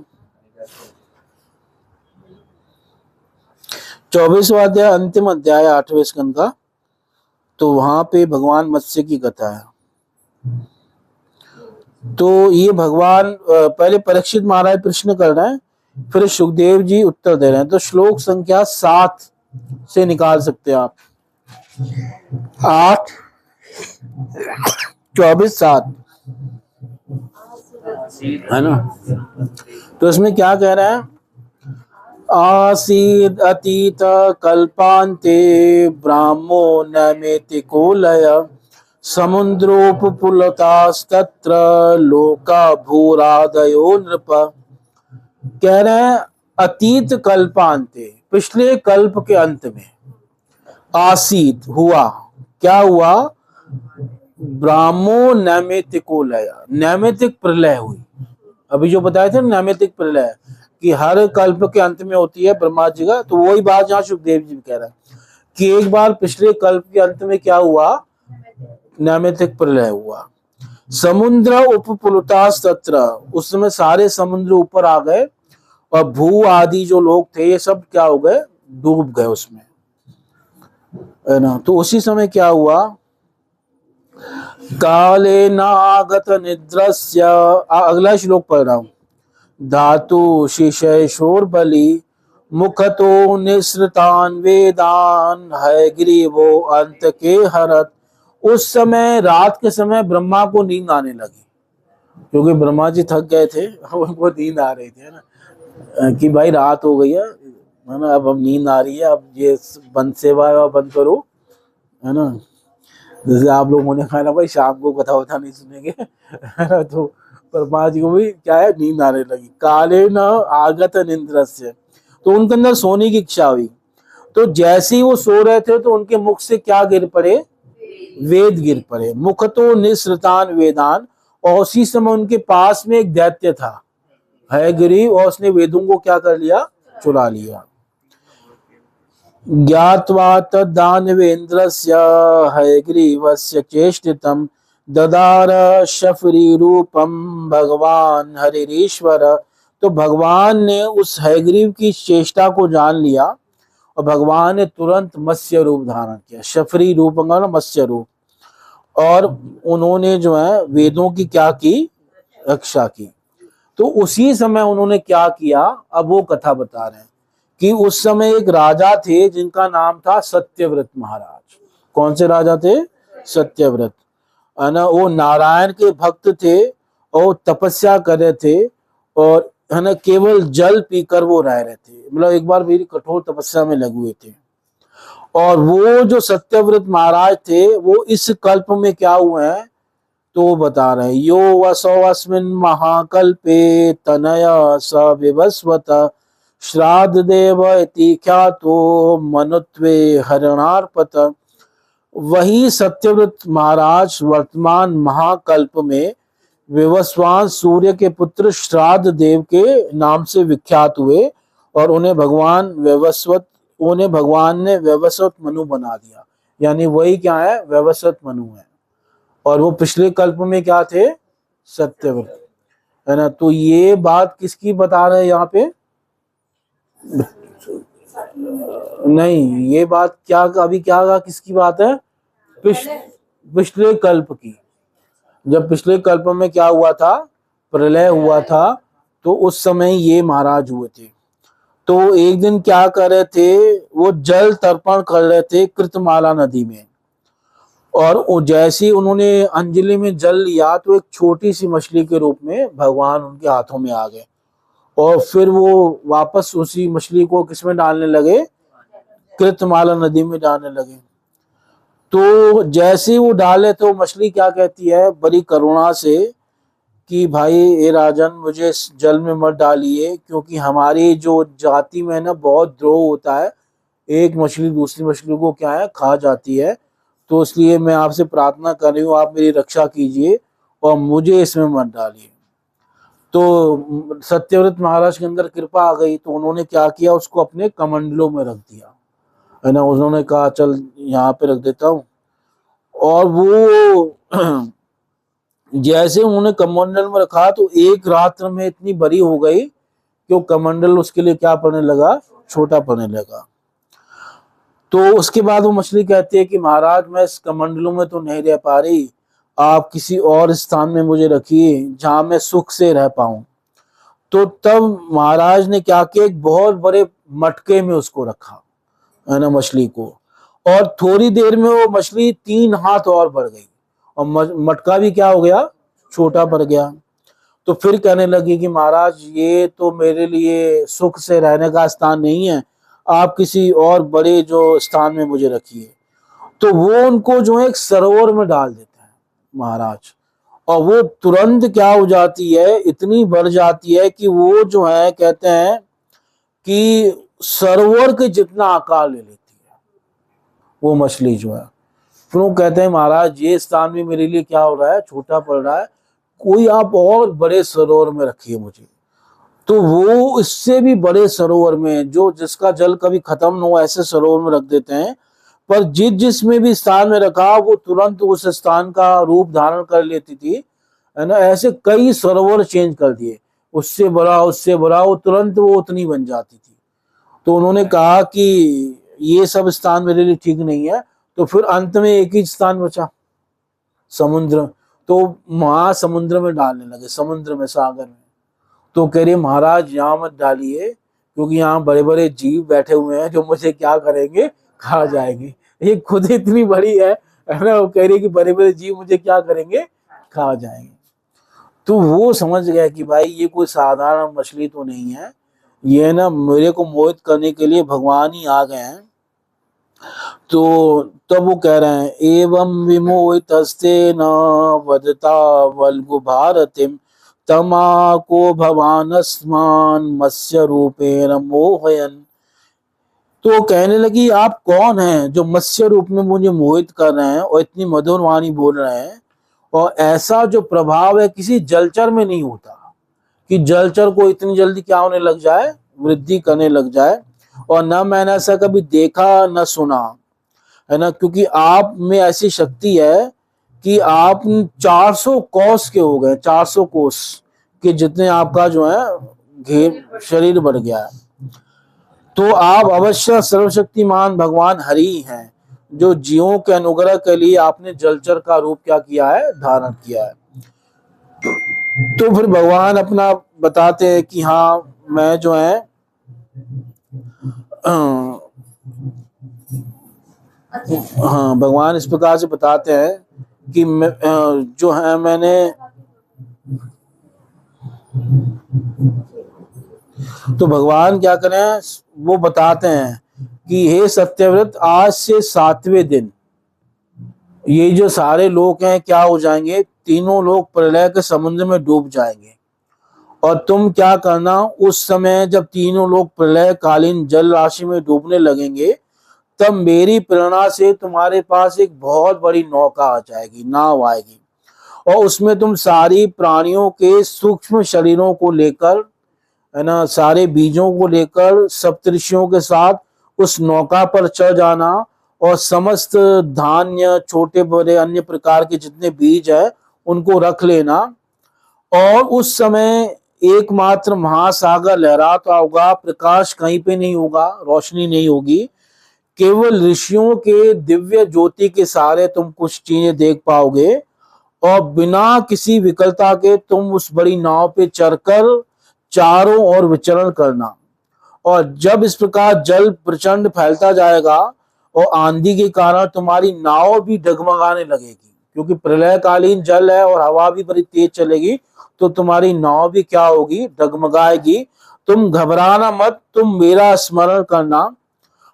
24वां अध्याय अंतिम अध्याय 8वें स्कंद का। तो वहां पे भगवान मत्स्य की कथा है। तो ये भगवान पहले परीक्षित महाराज प्रश्न कर रहे हैं, फिर सुखदेव जी उत्तर दे रहे हैं। तो श्लोक संख्या 7 से निकाल सकते हैं आप। 8, 24, 7 है ना। तो इसमें क्या कह रहा है, आसीद अतीत कल्पांते ब्राह्मो नैमेति कोलय समुद्रोपपुलतास्तत्र लोका भूरादयो नृप। कह रहे हैं अतीत कल्पांते, पिछले कल्प के अंत में, आसीत हुआ, क्या हुआ, ब्राह्मो नैमित्तिकोलय, नैमित्तिक प्रलय हुई। अभी जो बताए थे नैमित्तिक प्रलय कि हर कल्प के अंत में होती है ब्रह्मा जी का, तो वही बात यहाँ सुखदेव जी कह रहे हैं कि एक बार पिछले कल्प के अंत में क्या हुआ, नैमित्तिक प्रलय हुआ। समुद्र उपपुलुतास्तत्र, उस समय सारे समुद्र ऊपर आ गए और भू आदि जो लोग थे ये सब क्या हो गए, डूब गए उसमें, है ना। तो उसी समय क्या हुआ, काले नागत निद्रस्य, अगला श्लोक पढ़ रहा हूं, धातु शिशैशोर बलि मुखतो निसृतान वेदान हयग्रीवो अंत के हरत। उस समय रात के समय ब्रह्मा को नींद आने लगी, क्योंकि ब्रह्मा जी थक गए थे, उनको नींद आ रही थी, है ना, कि भाई रात हो गई है ना, अब नींद आ रही है, अब ये बंद सेवा बंद करो, है ना। जैसे आप लोगों ने कहा ना भाई शाम को कथा वथा नहीं सुनेंगे, तो ब्रह्मा जी को भी क्या है, नींद आने लगी। काले न आगत निंद्रस्य, तो उनके अंदर सोने की इच्छा हुई। तो जैसे ही वो सो रहे थे तो उनके मुख से क्या गिर पड़े, वेद गिर पड़े। मुख तो निसृतान वेदान, और उसी समय उनके पास में एक दैत्य था हयग्रीव, और उसने वेदों को क्या कर लिया, चुरा लिया। ज्ञात्वा तद्दानवेन्द्रस्य हयग्रीवस्य चेष्टितं ददार शफरी रूपम भगवान हरिरीश्वर। तो भगवान ने उस हयग्रीव की चेष्टा को जान लिया और भगवान ने तुरंत मत्स्य रूप धारण किया, शफरी रूप ना मत्स्य रूप, और उन्होंने जो है वेदों की क्या की, रक्षा की। तो उसी समय उन्होंने क्या किया, अब वो कथा बता रहे हैं कि उस समय एक राजा थे जिनका नाम था सत्यव्रत महाराज। कौन से राजा थे, सत्यव्रत, है ना। वो नारायण के भक्त थे और तपस्या कर रहे थे, और है ना केवल जल पीकर वो रह रहे थे, मतलब एक बार मेरी कठोर तपस्या में लगे हुए थे। और वो जो सत्यव्रत महाराज थे वो इस कल्प में क्या हुए हैं, तो वो बता रहे हैं, यो वसो अस्मिन् महाकल्पे तनया स विवस्वत श्राद्ध देव इति ख्यातो मनुत्वे हरणार्पत। वही सत्यव्रत महाराज वर्तमान महाकल्प में विवस्वान सूर्य के पुत्र श्राद्ध देव के नाम से विख्यात हुए, और उन्हें भगवान ने वैवस्वत मनु बना दिया। यानी वही क्या है, वैवस्वत मनु है, और वो पिछले कल्प में क्या थे, सत्यव्रत, है ना। तो ये बात किसकी बता रहे हैं यहाँ पे, नहीं ये बात क्या अभी क्या किसकी बात है, पिछले कल्प की। जब पिछले कल्प में क्या हुआ था, प्रलय हुआ था, तो उस समय ये महाराज हुए थे। तो एक दिन क्या कर रहे थे, वो जल तर्पण कर रहे थे कृतमाला नदी में, और जैसे ही उन्होंने अंजलि में जल लिया तो एक छोटी सी मछली के रूप में भगवान उनके हाथों में आ गए, और फिर वो वापस उसी मछली को किसमें डालने लगे, कृतमाला नदी में डालने लगे। तो जैसे ही वो डाले तो मछली क्या कहती है बड़ी करुणा से कि भाई ए राजन, मुझे इस जल में मत डालिए, क्योंकि हमारी जो जाति में ना बहुत द्रोह होता है, एक मछली दूसरी मछली को क्या है, खा जाती है। तो इसलिए मैं आपसे प्रार्थना कर रही हूँ, आप मेरी रक्षा कीजिए और मुझे इसमें मत डालिए। तो सत्यव्रत महाराज के अंदर कृपा आ गई, तो उन्होंने क्या किया, उसको अपने कमंडलों में रख दिया, है ना। उन्होंने कहा चल यहाँ पे रख देता हूँ, और वो जैसे उन्होंने कमंडल में रखा तो एक रात्र में इतनी बड़ी हो गई कि वो कमंडल उसके लिए क्या पड़ने लगा, छोटा पड़ने लगा। तो उसके बाद वो मछली कहती है कि महाराज मैं इस कमंडलों में तो नहीं रह पा रही, आप किसी और स्थान में मुझे रखिए जहां मैं सुख से रह पाऊं। तो तब महाराज ने क्या किया, एक बहुत बड़े मटके में उसको रखा, है ना, मछली को, और थोड़ी देर में वो मछली 3 हाथ और बढ़ गई और मटका भी क्या हो गया, छोटा पड़ गया। तो फिर कहने लगी कि महाराज ये तो मेरे लिए सुख से रहने का स्थान नहीं है, आप किसी और बड़े जो स्थान में मुझे रखिए। तो वो उनको जो है एक सरोवर में डाल देते हैं महाराज, और वो तुरंत क्या हो जाती है, इतनी बढ़ जाती है कि वो जो है कहते हैं कि सरोवर के जितना आकार ले लेती है वो मछली जो है। फिर वो कहते हैं महाराज ये स्थान भी मेरे लिए क्या हो रहा है, छोटा पड़ रहा है, कोई आप और बड़े सरोवर में रखिए मुझे। तो वो इससे भी बड़े सरोवर में, जो जिसका जल कभी खत्म न हो, ऐसे सरोवर में रख देते हैं। पर जिसमें भी स्थान में रखा वो तुरंत उस स्थान का रूप धारण कर लेती थी, है ना। ऐसे कई सरोवर चेंज कर दिए, उससे बड़ा, वो तुरंत वो उतनी बन जाती थी। तो उन्होंने कहा कि ये सब स्थान मेरे लिए ठीक नहीं है। तो फिर अंत में एक ही स्थान बचा, समुद्र। तो महासमुद्र में डालने लगे, समुद्र में, सागर में। तो कह रही महाराज यहाँ मत डालिए, क्योंकि यहाँ बड़े बड़े जीव बैठे हुए हैं जो मुझे क्या करेंगे, खा जाएंगे। ये खुद इतनी बड़ी है ना, वो कह रही कि बड़े बड़े जीव मुझे क्या करेंगे, खा जाएंगे। तो वो समझ गया कि भाई ये कोई साधारण मछली तो नहीं है, ये ना मेरे को मोहित करने के लिए भगवान ही आ गए हैं। तो तब वो कह रहे हैं एवं विमोहितस्ते न वदता वल्गु भारतिम तमाको भवानस्मान मत्स्य रूपेण मोहयन। तो कहने लगी आप कौन हैं जो मत्स्य रूप में मुझे मोहित कर रहे हैं और इतनी मधुर वाणी बोल रहे हैं, और ऐसा जो प्रभाव है किसी जलचर में नहीं होता कि जलचर को इतनी जल्दी क्या होने लग जाए, वृद्धि करने लग जाए। और न मैंने ऐसा कभी देखा न सुना, है ना, क्योंकि आप में ऐसी शक्ति है कि आप 400 कोस के हो गए, 400 कोस के जितने आपका जो है घेर शरीर बढ़ गया है। तो आप अवश्य सर्वशक्तिमान भगवान हरि हैं, जो जीवों के अनुग्रह के लिए आपने जलचर का रूप क्या किया है, धारण किया है। तो फिर भगवान अपना बताते हैं कि हाँ मैं जो है हाँ, भगवान इस प्रकार से बताते हैं कि जो है मैंने तो भगवान क्या करें, वो बताते हैं कि हे सत्यव्रत, आज से 7वें दिन ये जो सारे लोग हैं क्या हो जाएंगे, तीनों लोग प्रलय के समुद्र में डूब जाएंगे। और तुम क्या करना, उस समय जब तीनों लोग प्रलय कालीन जल राशि में डूबने लगेंगे, तब मेरी प्रेरणा से तुम्हारे पास एक बहुत बड़ी नौका आ जाएगी, नाव आएगी, और उसमें तुम सारी प्राणियों के सूक्ष्म शरीरों को लेकर, है ना, सारे बीजों को लेकर सप्तऋषियों के साथ उस नौका पर चढ़ जाना, और समस्त धान्य, छोटे बड़े अन्य प्रकार के जितने बीज है उनको रख लेना। और उस समय एकमात्र महासागर लहराता होगा, प्रकाश कहीं पे नहीं होगा, रोशनी नहीं होगी, केवल ऋषियों के दिव्य ज्योति के सहारे तुम कुछ चीजें देख पाओगे, और बिना किसी विकलता के तुम उस बड़ी नाव पे चढ़कर चारों ओर विचरण करना। और जब इस प्रकार जल प्रचंड फैलता जाएगा और आंधी के कारण तुम्हारी नाव भी डगमगाने लगेगी, क्योंकि प्रलयकालीन जल है और हवा भी बड़ी तेज चलेगी, तो तुम्हारी नाव भी क्या होगी, डगमगाएगी। तुम घबराना मत, तुम मेरा स्मरण करना,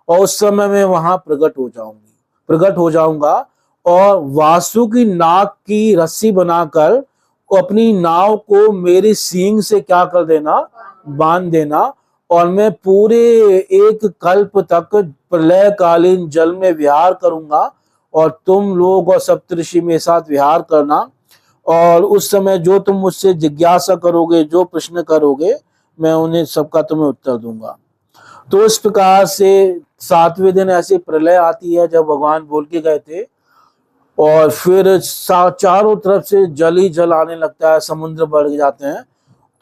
और उस समय मैं वहां प्रकट हो जाऊंगा, और वासुकी नाग की रस्सी बनाकर अपनी नाव को मेरी सींग से क्या कर देना, बांध देना, और मैं पूरे एक कल्प तक प्रलयकालीन जल में विहार करूंगा, और तुम लोग और सप्तऋषि मेरे साथ विहार करना। और उस समय जो तुम मुझसे जिज्ञासा करोगे, जो प्रश्न करोगे, मैं उन्हें सबका तुम्हें उत्तर दूंगा। तो इस प्रकार से 7वें दिन ऐसी प्रलय आती है जब भगवान बोल के गए थे, और फिर चारों तरफ से जल ही जल आने लगता है, समुद्र बढ़ जाते हैं।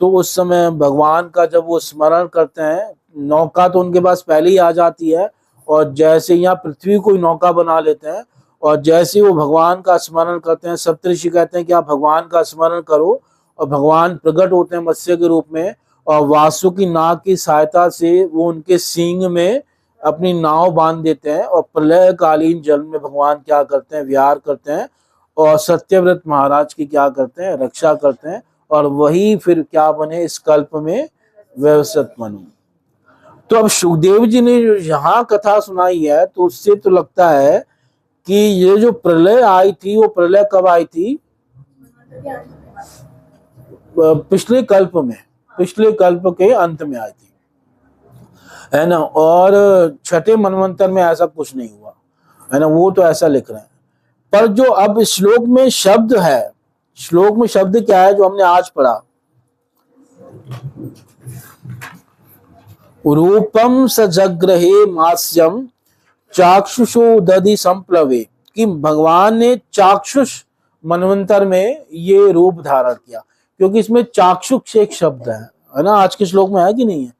तो उस समय भगवान का जब वो स्मरण करते हैं, नौका तो उनके पास पहले ही आ जाती है, और जैसे यहाँ पृथ्वी को नौका बना लेते हैं, और जैसे वो भगवान का स्मरण करते हैं, सप्तऋषि कहते हैं कि आप भगवान का स्मरण करो, और भगवान प्रकट होते हैं मत्स्य के रूप में, और वासुकी नाग की सहायता से वो उनके सींग में अपनी नाव बांध देते हैं और प्रलय कालीन जल में भगवान क्या करते हैं, विहार करते हैं और सत्यव्रत महाराज की क्या करते हैं, रक्षा करते हैं और वही फिर क्या बने इस कल्प में, व्यवसत मनु। तो अब सुखदेव जी ने जो यहाँ कथा सुनाई है तो उससे तो लगता है कि ये जो प्रलय आई थी वो प्रलय कब आई थी, पिछले कल्प में, पिछले कल्प के अंत में आई थी, है ना। और छठे मनवंतर में ऐसा कुछ नहीं हुआ, है ना, वो तो ऐसा लिख रहे हैं। पर जो अब श्लोक में शब्द है, श्लोक में शब्द क्या है जो हमने आज पढ़ा, रूपम सजग्रहे मास्यम चाक्षुषो दधि संप्लवे, कि भगवान ने चाक्षुष मनवंतर में ये रूप धारण किया, क्योंकि इसमें चाक्षुष एक शब्द है ना, आज के श्लोक में है कि नहीं है,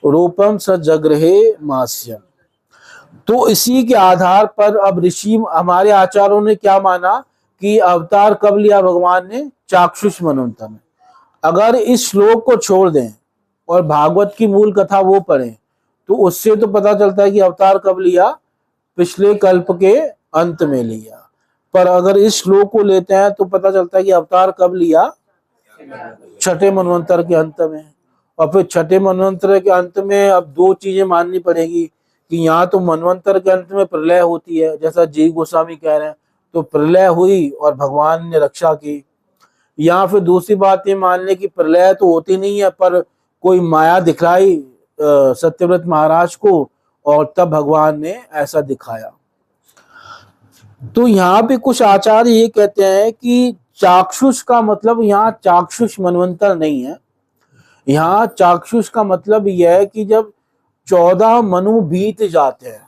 रूपम सजग्रहे मास्यम। तो इसी के आधार पर अब ऋषि हमारे आचार्यों ने क्या माना कि अवतार कब लिया भगवान ने, चाक्षुष मनवंतर में। अगर इस श्लोक को छोड़ दें और भागवत की मूल कथा वो पढ़ें तो उससे तो पता चलता है कि अवतार कब लिया, पिछले कल्प के अंत में लिया। पर अगर इस श्लोक को लेते हैं तो पता चलता है कि अवतार कब लिया, छठे मनवंतर के अंत में। और फिर छठे मनवंतर के अंत में अब दो चीजें माननी पड़ेगी कि यहाँ तो मनवंतर के अंत में प्रलय होती है, जैसा जी गोस्वामी कह रहे हैं, तो प्रलय हुई और भगवान ने रक्षा की। या फिर दूसरी बात ये मान ले कि प्रलय तो होती नहीं है पर कोई माया दिखलाई सत्यव्रत महाराज को और तब भगवान ने ऐसा दिखाया। तो यहाँ पे कुछ आचार्य ये कहते हैं कि चाक्षुष का मतलब यहाँ चाक्षुष मनवंतर नहीं है, यहाँ चाक्षुष का मतलब यह है कि जब 14 मनु बीत जाते हैं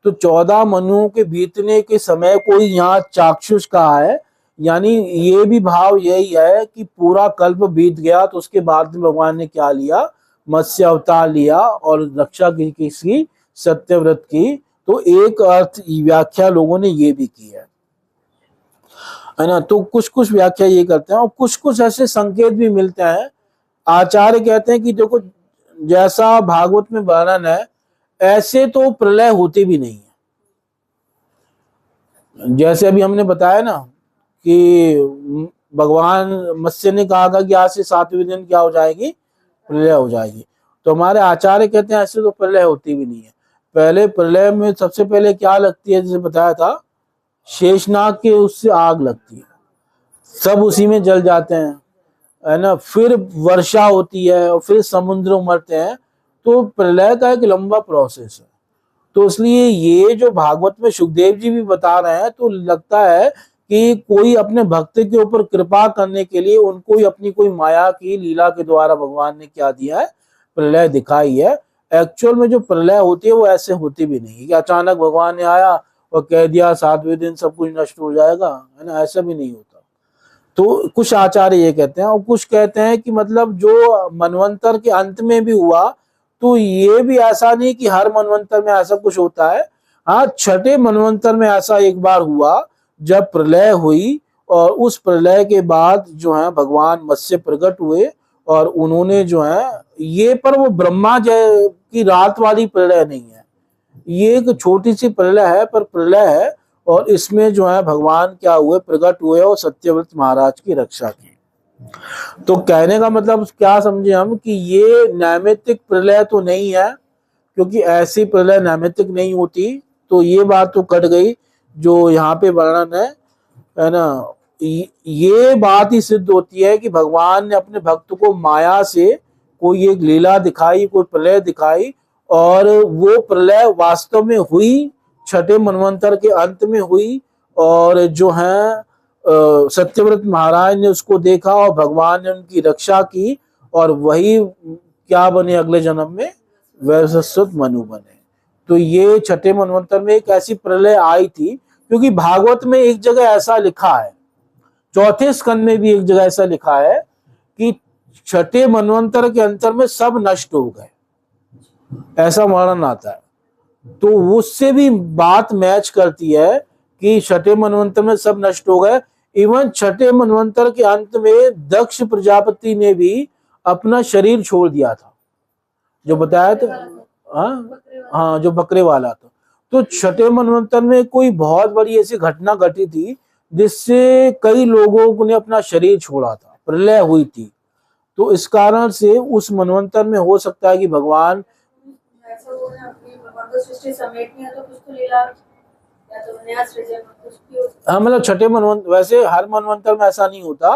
तो 14 मनुओं के बीतने के समय कोई यहाँ चाक्षुष कहा है, यानी ये भी भाव यही है कि पूरा कल्प बीत गया तो उसके बाद में भगवान ने क्या लिया, मत्स्य अवतार लिया और रक्षा की किसकी, सत्यव्रत की। तो एक अर्थ व्याख्या लोगों ने ये भी की है ना। तो कुछ कुछ व्याख्या ये करते हैं और कुछ कुछ ऐसे संकेत भी मिलते हैं। आचार्य कहते हैं कि देखो जैसा भागवत में वर्णन है ऐसे तो प्रलय होती भी नहीं है। जैसे अभी हमने बताया ना कि भगवान मत्स्य ने कहा था कि आज से 7वें दिन क्या हो जाएगी, प्रलय हो जाएगी। तो हमारे आचार्य कहते हैं ऐसे तो प्रलय होती भी नहीं है। पहले प्रलय में सबसे पहले क्या लगती है, जैसे बताया था शेषनाग के उससे आग लगती है, सब उसी में जल जाते हैं, है ना। फिर वर्षा होती है और फिर समुद्र उमड़ते हैं। तो प्रलय का एक लंबा प्रोसेस है। तो इसलिए ये जो भागवत में सुखदेव जी भी बता रहे हैं तो लगता है कि कोई अपने भक्त के ऊपर कृपा करने के लिए उनको ही अपनी कोई माया की लीला के द्वारा भगवान ने क्या दिया है, प्रलय दिखाई है। एक्चुअल में जो प्रलय होती है वो ऐसे होती भी नहीं कि अचानक भगवान ने आया और कह दिया 7वें दिन सब कुछ नष्ट हो जाएगा, है ना, ऐसा भी नहीं होता। तो कुछ आचार्य ये कहते हैं और कुछ कहते हैं कि मतलब जो मनवंतर के अंत में भी हुआ तो ये भी ऐसा नहीं कि हर मनवंतर में ऐसा कुछ होता है। हाँ, छठे मनवंतर में ऐसा एक बार हुआ जब प्रलय हुई और उस प्रलय के बाद जो है भगवान मत्स्य प्रकट हुए और उन्होंने जो है ये, पर वो ब्रह्मा जय की रात वाली प्रलय नहीं है, ये एक छोटी सी प्रलय है पर प्रलय है। और इसमें जो है भगवान क्या हुए, प्रकट हुए और सत्यव्रत महाराज की रक्षा की। तो कहने का मतलब क्या समझे हम कि ये नैमित्तिक प्रलय तो नहीं है, क्योंकि ऐसी प्रलय नैमित्तिक नहीं होती। तो ये बात तो कट गई जो यहाँ पे वर्णन है ना। ये बात ही सिद्ध होती है कि भगवान ने अपने भक्त को माया से कोई एक लीला दिखाई, कोई प्रलय दिखाई और वो प्रलय वास्तव में हुई, छठे मनवंतर के अंत में हुई और जो है सत्यव्रत महाराज ने उसको देखा और भगवान ने उनकी रक्षा की और वही क्या बने, अगले जन्म में वैवस्वत मनु बने। तो ये छठे मनवंतर में एक ऐसी प्रलय आई थी, क्योंकि भागवत में एक जगह ऐसा लिखा है, चौथे स्कंद में भी एक जगह ऐसा लिखा है कि छठे मनवंतर के अंतर में सब नष्ट हो गए, ऐसा वर्णन आता है। तो उससे भी बात मैच करती है कि छठे मनवंतर में सब नष्ट हो गए। इवन छठे मनवंतर के अंत में दक्ष प्रजापति ने भी अपना शरीर छोड़ दिया था, जो बताया था हाँ जो बकरे वाला था। तो छठे मनवंतर में कोई बहुत बड़ी ऐसी घटना घटी थी जिससे कई लोगों ने अपना शरीर छोड़ा था, प्रलय हुई थी। तो इस कारण से उस मनवंतर में हो सकता है कि भगवान ऐसा वो ना अपनी भगवान को सृष्टि समेटनी है तो कुछ तो लीला या तो नया सृजन कुछ भी हो सकता हाँ मतलब छठे मनवंतर, वैसे हर मनवंतर में ऐसा नहीं होता,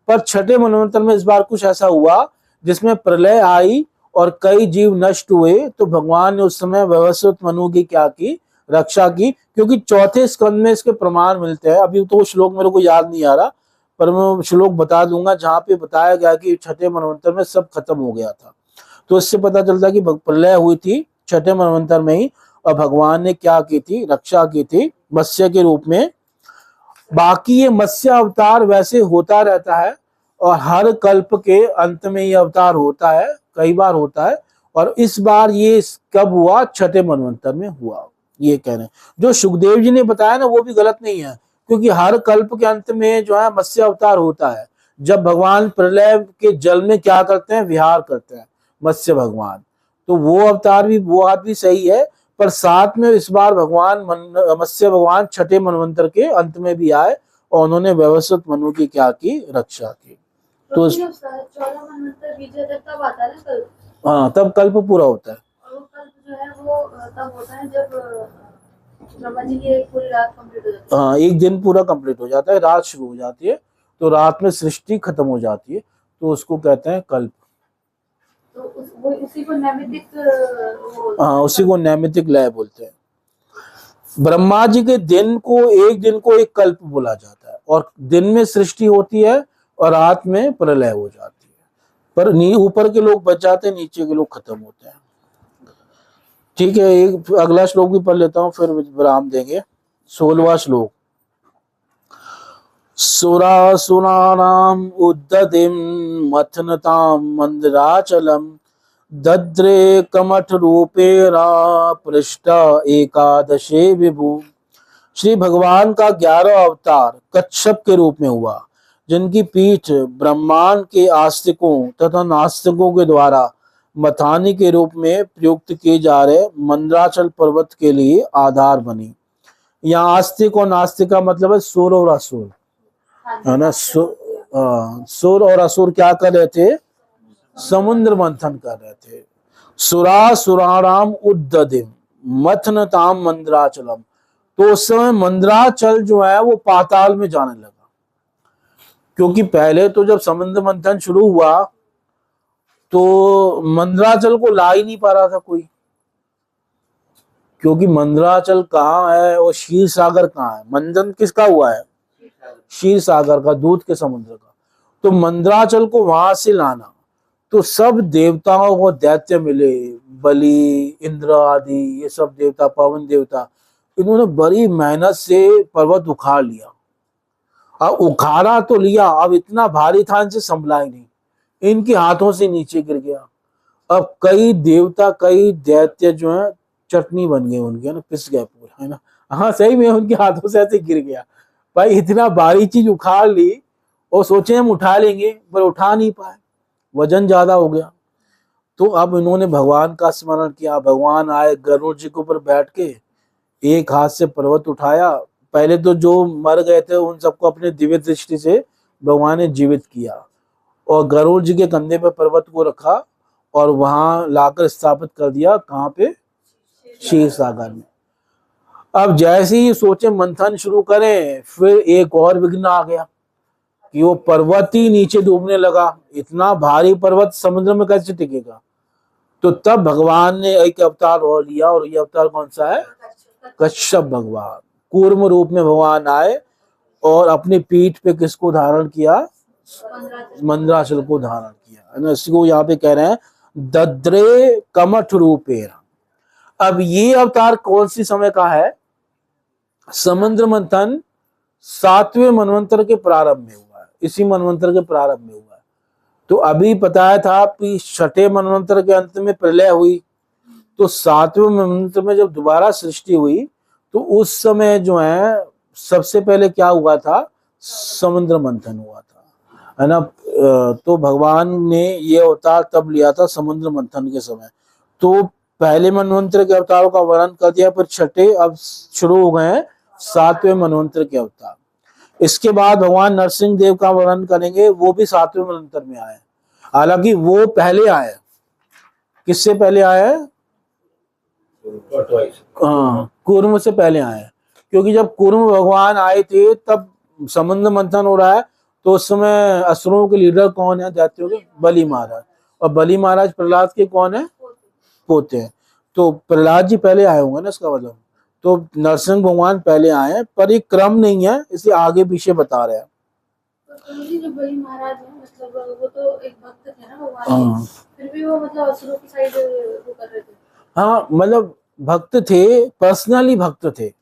पर छठे मनवंतर में इस बार कुछ ऐसा हुआ जिसमें प्रलय आई और कई जीव नष्ट हुए। तो भगवान ने उस समय व्यवस्थित मनु की क्या की, रक्षा की। क्योंकि चौथे स्कंद में इसके प्रमाण मिलते हैं। अभी तो श्लोक मेरे को याद नहीं आ रहा, पर मैं श्लोक बता दूंगा जहाँ पे बताया गया कि छठे मनवंतर में सब खत्म हो गया था। तो इससे पता चलता है कि प्रलय हुई थी छठे मनवंतर में ही, और भगवान ने क्या की थी, रक्षा की थी मत्स्य के रूप में। बाकी ये मत्स्य अवतार वैसे होता रहता है और हर कल्प के अंत में ये अवतार होता है, कई बार होता है। और इस बार ये कब हुआ, छठे मनवंतर में हुआ, ये कह रहे हैं। जो सुखदेव जी ने बताया ना वो भी गलत नहीं है, क्योंकि हर कल्प के अंत में जो है मत्स्य अवतार होता है। जब भगवान प्रलय के जल में क्या करते हैं, विहार करते हैं मत्स्य भगवान, तो वो अवतार भी, वो बात भी सही है। पर साथ में इस बार भगवान मत्स्य भगवान छठे मनवंतर के अंत में भी आए और उन्होंने व्यवस्थित मनु की क्या की, रक्षा की। तो 14 मनवंतर बीत जाता है तब आता है ना कल्प। हाँ तब कल्प पूरा होता है। और वो कल्प जो है वो तब होता है जब ब्रह्मा जी की एक पूरी रात कंप्लीट हो जाती है। हाँ एक दिन पूरा कंप्लीट हो जाता है, रात शुरू हो जाती है, तो रात में सृष्टि खत्म हो जाती है, तो उसको कहते हैं कल्प। तो वो उसी को नैमित्तिक हाँ उसी को नैमित्तिक लय बोलते हैं। ब्रह्मा जी के दिन को, एक दिन को एक कल्प बोला जाता है, और दिन में सृष्टि होती है और रात में प्रलय हो जाती है। पर ऊपर के लोग बच जाते हैं, नीचे के लोग खत्म होते हैं। ठीक है, एक अगला श्लोक भी पढ़ लेता हूँ फिर विराम देंगे। 16वां श्लोक। सुरासुराणाम उद्दतिम मथनताम मंदराचलम दद्रे कमठ रूपेरा पृष्ठ एकादशे विभु। श्री भगवान का 11 अवतार कच्छप के रूप में हुआ, जिनकी पीठ ब्रह्मांड के आस्तिकों तथा नास्तिकों के द्वारा मथानी के रूप में प्रयुक्त किए जा रहे मंदराचल पर्वत के लिए आधार बनी। यहाँ आस्तिक और नास्तिक का मतलब है सुर और असुर, है ना। सुर और असुर क्या कर रहे थे, समुद्र मंथन कर रहे थे। सुरा सुराराम उद्दतिम मथनताम मंदराचलम। तो उस समय मंदराचल जो है वो पाताल में जाने लगा, क्योंकि पहले तो जब समुद्र मंथन शुरू हुआ तो मंदराचल को ला ही नहीं पा रहा था कोई, क्योंकि मंदराचल कहाँ है और क्षीर सागर कहाँ है। मंथन किसका हुआ है, क्षीर सागर का, दूध के समुद्र का। तो मंदराचल को वहां से लाना, तो सब देवताओं को दैत्य मिले, बलि, इंद्र आदि, ये सब देवता, पवन देवता, इन्होंने बड़ी मेहनत से पर्वत उखाड़ लिया। अब उखाड़ा तो लिया, अब इतना भारी था इनसे संभला ही नहीं, इनके हाथों से नीचे गिर गया। अब कई देवता, कई दैत्य जो है चटनी बन गए उनके, है ना, पिस गए पूरा, है ना। हाँ सही में उनके हाथों से ऐसे गिर गया। भाई इतना भारी चीज उखाड़ ली और सोचे हम उठा लेंगे, पर उठा नहीं पाए, वजन ज्यादा हो गया। तो अब इन्होंने भगवान का स्मरण किया। भगवान आए, गरुड़ जी के ऊपर बैठ के एक हाथ से पर्वत उठाया। पहले तो जो मर गए थे उन सबको अपने दिव्य दृष्टि से भगवान ने जीवित किया, और गरुड़ जी के कंधे पे पर्वत को रखा और वहां लाकर स्थापित कर दिया। कहाँ पे, क्षीर सागर में। अब जैसे ही सोचे मंथन शुरू करें, फिर एक और विघ्न आ गया कि वो पर्वत ही नीचे डूबने लगा। इतना भारी पर्वत समुद्र में कैसे टिकेगा। तो तब भगवान ने एक अवतार और लिया, और ये अवतार कौन सा है, कच्छप भगवान। कूर्म रूप में भगवान आए और अपनी पीठ पे किसको धारण किया, मंदराचल को धारण किया, है ना। इसको यहाँ पे कह रहे हैं दद्रे कमठ रूपेरा। अब ये अवतार कौन सी समय का है, समुद्र मंथन 7वें मनवंतर के प्रारंभ में हुआ है, इसी मनवंतर के प्रारंभ में हुआ है। तो अभी बताया था कि छठे मनवंतर के अंत में प्रलय हुई, तो 7वें मनवंतर में जब दोबारा सृष्टि हुई तो उस समय जो है सबसे पहले क्या हुआ था, समुद्र मंथन हुआ था, है ना। तो भगवान ने ये अवतार तब लिया था समुद्र मंथन के समय। तो पहले मनवंतर के अवतारों का वर्णन कर दिया, फिर छठे, अब शुरू हो गए हैं 7वें मनवंतर के अवतार। इसके बाद भगवान नरसिंह देव का वर्णन करेंगे, वो भी 7वें मनवंतर में आए। हालांकि वो पहले आए, किससे पहले आए? हाँ, कूर्म से पहले आए। क्योंकि जब कूर्म भगवान आए थे तब समुद्र मंथन हो रहा है, तो उस समय असुरों के लीडर कौन है दैत्यों के? बलि महाराज। और बलि महाराज प्रहलाद के कौन है? पोते हैं। तो प्रहलाद जी पहले आए होंगे ना, इसका मतलब। तो नरसिंह भगवान पहले आए हैं, पर एक क्रम नहीं है, इसलिए आगे पीछे बता रहे हैं। तो जो बलि महाराज है, मतलब वो तो एक भक्त थे ना भगवान हाँ। के, फिर भी वो मतलब असुरों की साइड वो कर रहे थे। हाँ, मतलब भक्त थे, पर्सनली भक्त थे,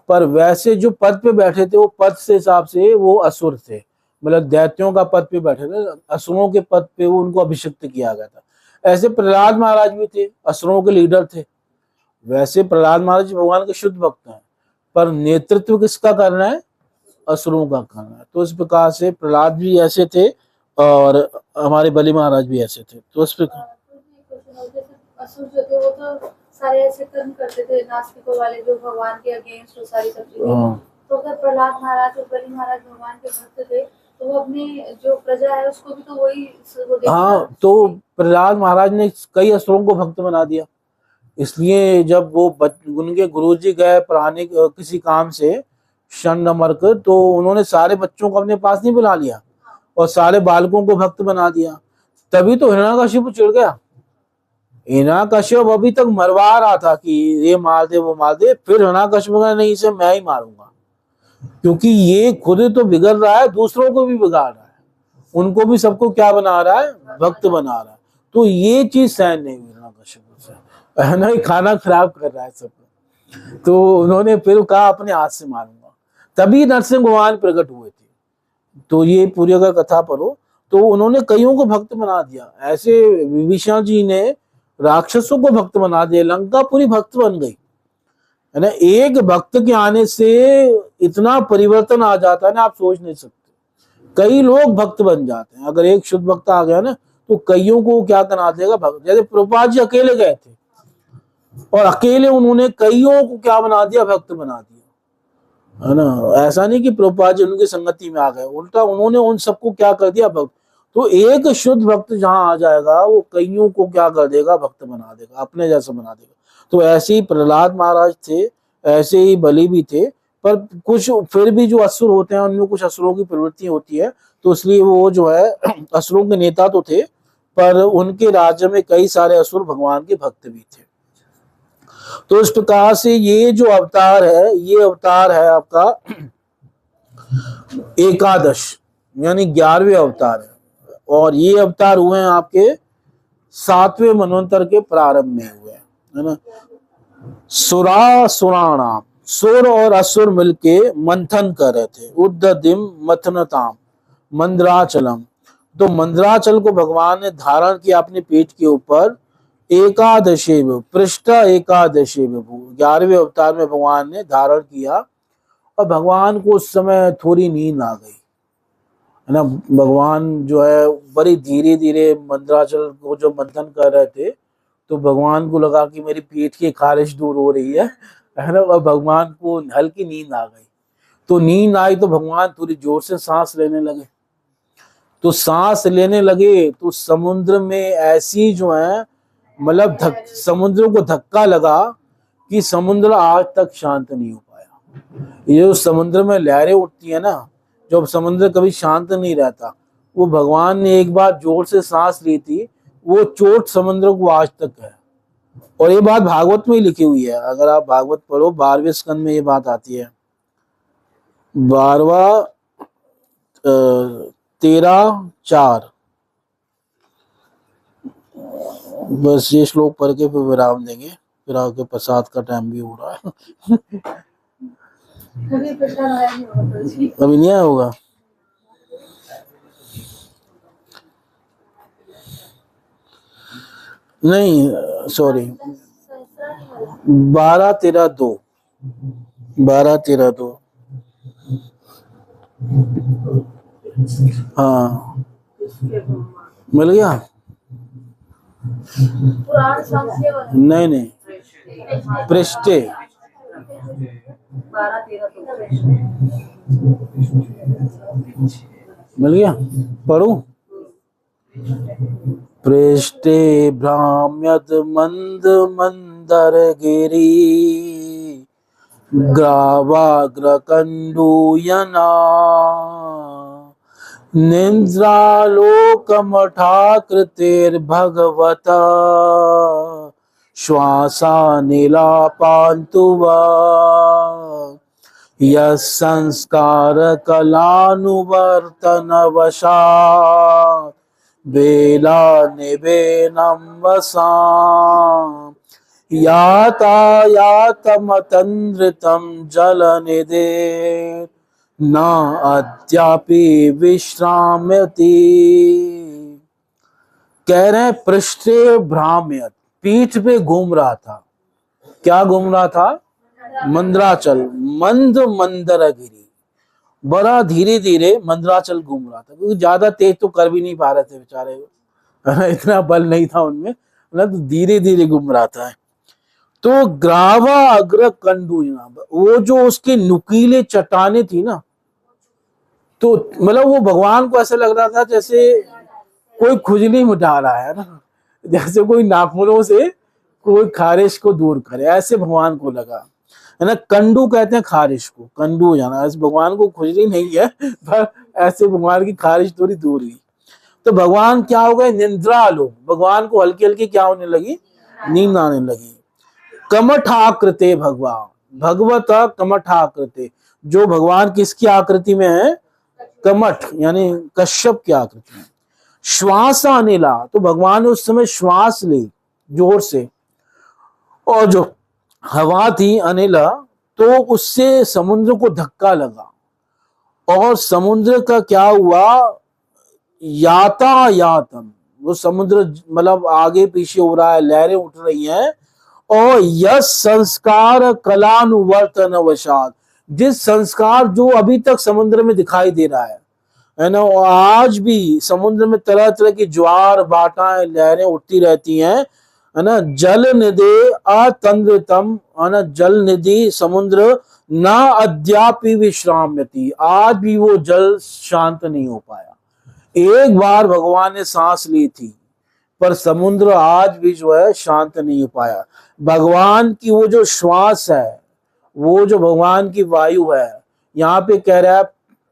पर वैसे जो पद पे बैठे थे वो पद से हिसाब से वो असुर थे। मतलब दैत्यों का पद पे बैठे थे, असुरों के पद पे वो उनको अभिषिक्त किया गया था। ऐसे प्रहलाद महाराज भी थे, असुरों के लीडर थे। वैसे प्रहलाद महाराज भगवान के शुद्ध भक्त हैं, पर नेतृत्व किसका करना है? असुरों का करना है। तो इस प्रकार से प्रहलाद भी ऐसे थे और हमारे बलि महाराज भी ऐसे थे। तो इस प्रकार असुर जो थे वो तो सारे ऐसे कर्म करते थे नास्तिकों वाले, जो भगवान के अगेंस्ट वो सारी सब चीजें। तो अगर प्रहलाद महाराज और बलि महाराज भगवान के भक्त थे, तो वो अपने जो प्रजा है उसको भी तो वही वो देखना। हाँ, तो प्रहलाद महाराज ने कई असुरों को भक्त बना दिया। इसलिए जब वो उनके गुरुजी गए पढ़ाने किसी काम से शन नंबर कर, तो उन्होंने सारे बच्चों को अपने पास नहीं बुला लिया और सारे बालकों को भक्त बना दिया। तभी तो हिरण्यकशिपु चिढ़ गया। हिरण्यकशिपु अभी तक मरवा रहा था कि ये मार दे वो मार दे, फिर हिरण्यकशिपु का नहीं, इसे मैं ही मारूंगा, क्योंकि ये खुद तो बिगड़ रहा है, दूसरों को भी बिगाड़ रहा है, उनको भी सबको क्या बना रहा है? भक्त बना रहा है। तो ये चीज सहन नहीं हुई हिरण्यकशिपु से, है ना, खाना खराब कर रहा है सबको। तो उन्होंने फिर कहा अपने हाथ से मारूंगा, तभी नरसिंह भगवान प्रकट हुए थे। तो ये पूरी अगर कथा पढ़ो तो उन्होंने कईयों को भक्त बना दिया। ऐसे विभीषण जी ने राक्षसों को भक्त बना दिया, लंका पूरी भक्त बन गई, है ना। एक भक्त के आने से इतना परिवर्तन आ जाता है ना, आप सोच नहीं सकते। कई लोग भक्त बन जाते हैं। अगर एक शुद्ध भक्त आ गया ना, तो कईयों को क्या करा देगा भक्त। जैसे प्रभुपाद जी अकेले गए थे और अकेले उन्होंने कईयों को क्या बना दिया? भक्त बना दिया, है ना। ऐसा नहीं कि प्रभुपाद जी उनकी संगति में आ गए, उल्टा उन्होंने उन सबको क्या कर दिया? भक्त। तो एक शुद्ध भक्त जहां आ जाएगा, वो कईयों को क्या कर देगा? भक्त बना देगा, अपने जैसा बना देगा। तो ऐसे ही प्रहलाद महाराज थे, ऐसे ही बलि भी थे। पर कुछ फिर भी जो असुर होते हैं उनमें कुछ असुरों की प्रवृत्ति होती है, तो इसलिए वो जो है असुरों के नेता तो थे, पर उनके राज्य में कई सारे असुर भगवान के भक्त भी थे। तो इस प्रकार से ये जो अवतार है, ये अवतार है आपका एकादश, यानी 11वें अवतार है। और ये अवतार हुए हैं आपके 7वें मनवंतर के प्रारंभ में हुए हैं, है ना। सुराणाम, सुर और असुर मिलके मंथन कर रहे थे। उद्दधिम मथनताम मंद्राचलम, तो मंद्राचल को भगवान ने धारण किया अपने पेट के ऊपर। एकादशी पृष्ठ एकादशी 11वें अवतार में भगवान ने धारण किया। और भगवान को उस समय थोड़ी नींद आ गई, है ना। भगवान जो है बड़ी धीरे धीरे मंद्राचल को जो मंथन कर रहे थे, तो भगवान को लगा कि मेरी पेट की खारिश दूर हो रही है ना। और भगवान को हल्की नींद आ गई। तो नींद आई तो भगवान थोड़ी जोर से सांस लेने लगे। तो सांस लेने लगे तो समुद्र में ऐसी जो है, मतलब समुद्र को धक्का लगा कि समुद्र आज तक शांत नहीं हो पाया। ये जो समुद्र में लहरें उठती है ना, जब समुद्र कभी शांत नहीं रहता, वो भगवान ने एक बार जोर से सांस ली थी, वो चोट समुद्र को आज तक है। और ये बात भागवत में ही लिखी हुई है। अगर आप भागवत पढ़ो 12वें स्कंद में ये बात आती है, 12वां 13:4। बस ये श्लोक पढ़ के फिर विराम देंगे, फिर आगे प्रसाद का टाइम भी हो रहा है। अभी नहीं आया होगा। नहीं सॉरी, 12:13:2, 12:13:2। हाँ, मिल गया। पुराण संशय वाला नहीं नहीं, पृष्ठे 12-13 तो मिल गया, पढ़ू। पृष्ठे भ्राम्यत मंद मंदर गिरी ग्रावाग्र कंडूयना निन्द्रालोकमठाकृतिर्भगवता श्वासानिलापान्तुवा यत्संस्कारकलानुवर्तनवशात् वेला निवेनं वसाम् यातायातमतन्द्रितं जलनिधे न अद्यापि विश्राम्यति। कह रहे हैं पृष्ठे भ्राम्यत, पीठ पे घूम रहा था। क्या घूम रहा था? मंद्राचल, मंद मंदरगिरी, बड़ा धीरे धीरे मंद्राचल घूम रहा था, क्योंकि ज्यादा तेज तो कर भी नहीं पा रहे थे बेचारे, इतना बल नहीं था उनमें, मतलब तो धीरे धीरे घूम रहा था। तो ग्रावा अग्र कंडूयना, वो जो उसके नुकीले चट्टाने थी ना, तो मतलब वो भगवान को ऐसा लग रहा था जैसे कोई खुजली मिटा रहा है ना, जैसे कोई नाखूनों से कोई खारिश को दूर करे, ऐसे भगवान को लगा, है ना। कंडू कहते हैं खारिश को, कंडू जाना, ऐसे भगवान को खुजली नहीं है, पर ऐसे भगवान की खारिश थोड़ी दूर हुई। तो भगवान क्या हो गए? निंद्रा लो, भगवान को हल्की हल्की क्या होने लगी? नींद आने लगी। कमठाकृते भगवान, भगवत कमठाकृते, जो भगवान किसकी आकृति में है? कमठ, यानी कश्यप की आकृति में। श्वास अनिला, तो भगवान ने उस समय श्वास ली जोर से, और जो हवा थी अनिला, तो उससे समुद्र को धक्का लगा, और समुद्र का क्या हुआ? यातायातम, वो समुद्र मतलब आगे पीछे हो रहा है, लहरें उठ रही हैं। और यस संस्कार कलानुवर्तन वशात, जिस संस्कार जो अभी तक समुद्र में दिखाई दे रहा है ना, और आज भी समुद्र में तरह तरह की ज्वार बाटाएं लहरें उठती रहती हैं, है ना। जल निधि अतंद्रितम, है ना, जल निधि समुद्र ना अद्यापि विश्राम्यति, आज भी वो जल शांत नहीं हो पाया। एक बार भगवान ने सांस ली थी, पर समुद्र आज भी जो है शांत नहीं हो पाया। भगवान की वो जो श्वास है, वो जो भगवान की वायु है, यहाँ पे कह रहा है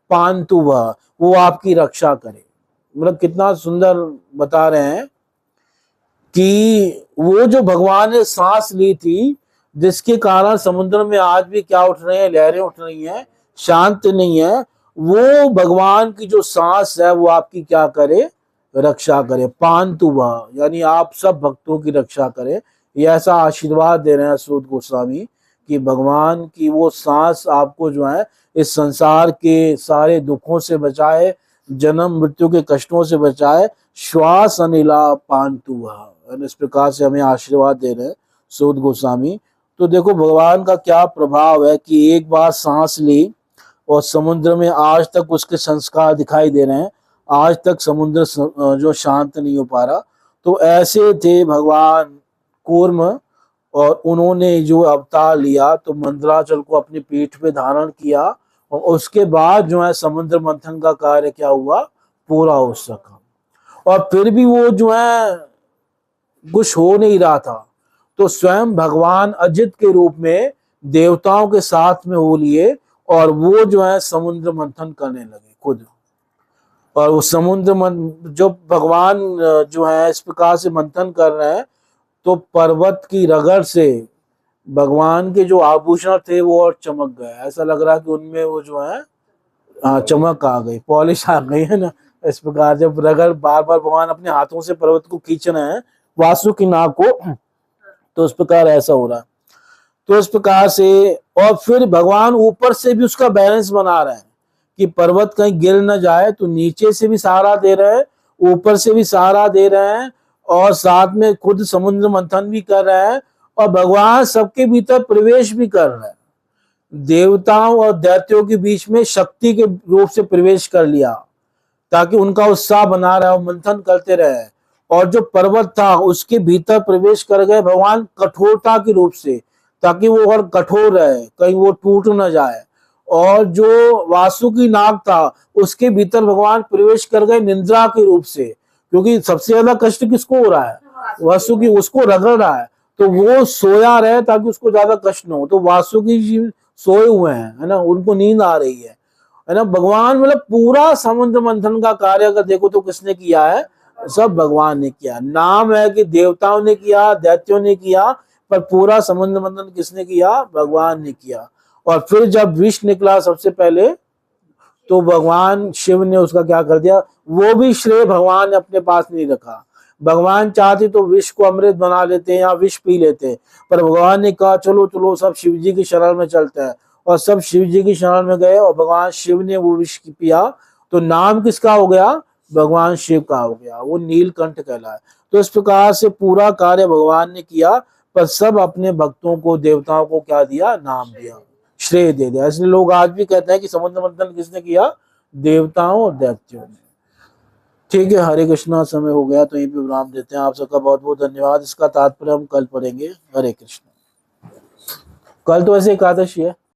पांतु वह, वो आपकी रक्षा करे। मतलब कितना सुंदर बता रहे हैं कि वो जो भगवान ने सांस ली थी, जिसके कारण समुद्र में आज भी क्या उठ रहे हैं? लहरें उठ रही हैं, शांत नहीं है। वो भगवान की जो सांस है वो आपकी क्या करे? रक्षा करे। पांतु वह, यानी आप सब भक्तों की रक्षा करे। ये ऐसा आशीर्वाद दे रहे हैं सूत गोस्वामी कि भगवान की वो सांस आपको जो है इस संसार के सारे दुखों से बचाए, जन्म मृत्यु के कष्टों से बचाए। श्वास अनिला पांतु वह, इस प्रकार से हमें आशीर्वाद दे रहे हैं सूत गोस्वामी। तो देखो भगवान का क्या प्रभाव है कि एक बार सांस ली और समुद्र में आज तक उसके संस्कार दिखाई दे रहे हैं, आज तक समुद्र जो शांत नहीं हो पा रहा। तो ऐसे थे भगवान कूर्म, और उन्होंने जो अवतार लिया तो मंदराचल को अपनी पीठ पे धारण किया, और उसके बाद जो है समुद्र मंथन का कार्य क्या हुआ? पूरा हो सका। और फिर भी वो जो है कुछ हो नहीं रहा था, तो स्वयं भगवान अजित के रूप में देवताओं के साथ में हो लिए, और वो जो है समुद्र मंथन करने लगे खुद। और वो समुद्र जो भगवान जो है इस प्रकार से मंथन कर रहे हैं, तो पर्वत की रगड़ से भगवान के जो आभूषण थे वो और चमक गए। ऐसा लग रहा है कि उनमें वो जो है चमक आ गई, पॉलिश आ गई, है ना। इस प्रकार जब रगड़ बार बार भगवान अपने हाथों से पर्वत को खींच रहे हैं वासु की नाक को, तो इस प्रकार ऐसा हो रहा है। तो इस प्रकार से, और फिर भगवान ऊपर से भी उसका बैलेंस बना रहे हैं कि पर्वत कहीं गिर न जाए, तो नीचे से भी सहारा दे रहे हैं, ऊपर से भी सहारा दे रहे हैं, और साथ में खुद समुद्र मंथन भी कर रहे हैं, और भगवान सबके भीतर प्रवेश भी कर रहे हैं। देवताओं और दैत्यों के बीच में शक्ति के रूप से प्रवेश कर लिया, ताकि उनका उत्साह बना रहे और मंथन करते रहे। और जो पर्वत था उसके भीतर प्रवेश कर गए भगवान कठोरता के रूप से, ताकि वो और कठोर रहे, कहीं वो टूट न जाए। और जो वासुकी नाग था उसके भीतर भगवान प्रवेश कर गए निद्रा के रूप से, क्योंकि सबसे ज्यादा कष्ट किसको हो रहा है, वासुकी, उसको रगड़ रहा है, तो वो सोया रहे ताकि उसको ज्यादा कष्ट न हो। तो वासुकी जी सोए हुए हैं, है ना, उनको नींद आ रही है ना। भगवान मतलब पूरा समुद्र मंथन का कार्य अगर देखो तो किसने किया है, सब भगवान ने किया। नाम है कि देवताओं ने किया, दैत्यों ने किया, पर पूरा समुद्र मंथन किसने किया, भगवान ने किया। और फिर जब विष निकला सबसे पहले, तो भगवान शिव ने उसका क्या कर दिया, वो भी श्रेय भगवान ने अपने पास नहीं रखा। भगवान चाहते तो विष को अमृत बना लेते या विष पी लेते, पर भगवान ने कहा चलो चलो सब शिव जी की शरण में चलते हैं, और सब शिव जी की शरण में गए और भगवान शिव ने वो विष पिया। तो नाम किसका हो गया, भगवान शिव का हो गया, वो नीलकंठ कहलाया। तो इस प्रकार से पूरा कार्य भगवान ने किया, पर सब अपने भक्तों को, देवताओं को क्या दिया, नाम दिया, श्रेय दे दिया। इसलिए लोग आज भी कहते हैं कि समुद्र मंथन किसने किया, देवताओं और दैत्यों ने। ठीक है, हरे कृष्णा, समय हो गया तो यहीं पे विराम देते हैं। आप सबका बहुत बहुत धन्यवाद। इसका तात्पर्य हम कल पढ़ेंगे। हरे कृष्णा। कल तो ऐसे एकादशी है।